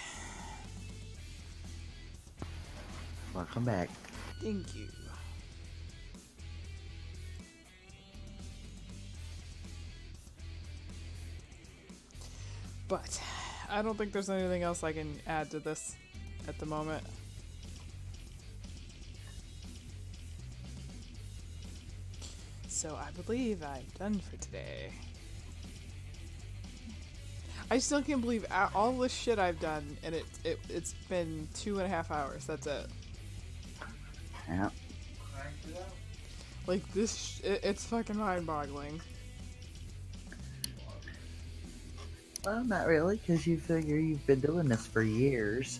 Speaker 2: Welcome back.
Speaker 1: Thank you. But I don't think there's anything else I can add to this at the moment. So I believe I'm done for today. I still can't believe all this shit I've done, and it's been 2.5 hours. That's it.
Speaker 2: Yeah.
Speaker 1: Like this, it's fucking mind-boggling.
Speaker 2: Well, not really, because you figure you've been doing this for years.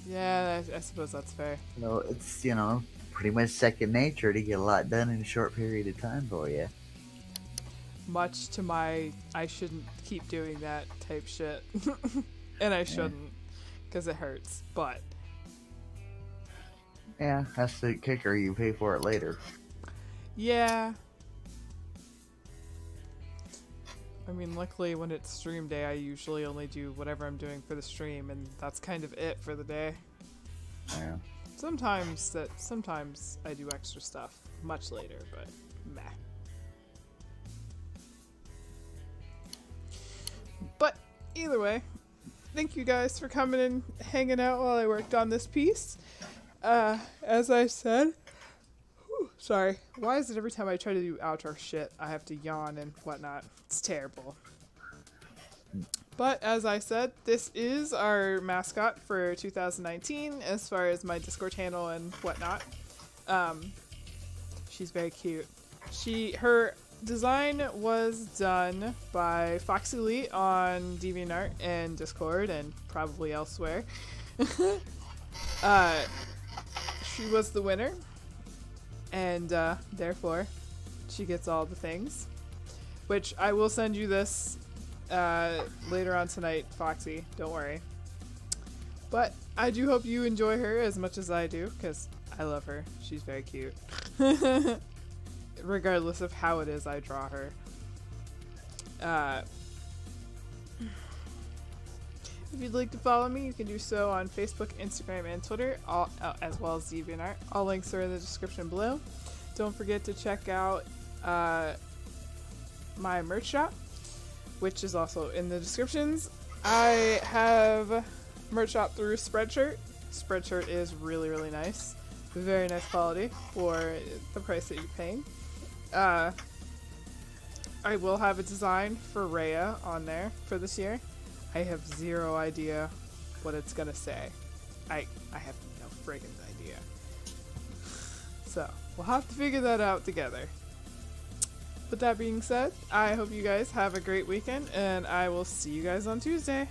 Speaker 1: Yeah, I suppose that's fair.
Speaker 2: So it's, you know, pretty much second nature to get a lot done in a short period of time for you.
Speaker 1: Much to my, I shouldn't keep doing that type shit. And I shouldn't, because it hurts, but...
Speaker 2: Yeah, that's the kicker. You pay for it later.
Speaker 1: Yeah. I mean, luckily when it's stream day, I usually only do whatever I'm doing for the stream, and that's kind of it for the day.
Speaker 2: Yeah.
Speaker 1: Sometimes I do extra stuff much later, but meh. But either way, thank you guys for coming and hanging out while I worked on this piece. As I said, sorry, why is it every time I try to do outro shit, I have to yawn and whatnot? It's terrible. But as I said, this is our mascot for 2019 as far as my Discord handle and whatnot. She's very cute. Her design was done by Foxy Lee on DeviantArt and Discord and probably elsewhere. She was the winner, and therefore she gets all the things, which I will send you this later on tonight, Foxy, don't worry. But I do hope you enjoy her as much as I do, because I love her. She's very cute. Regardless of how it is I draw her. If you'd like to follow me, you can do so on Facebook, Instagram, and Twitter, as well as DeviantArt. All links are in the description below. Don't forget to check out my merch shop, which is also in the descriptions. I have merch shop through Spreadshirt. Spreadshirt is really, really nice. Very nice quality for the price that you're paying. I will have a design for Rhea on there for this year. I have zero idea what it's gonna say. I have no friggin' idea. So, we'll have to figure that out together. With that being said, I hope you guys have a great weekend, and I will see you guys on Tuesday.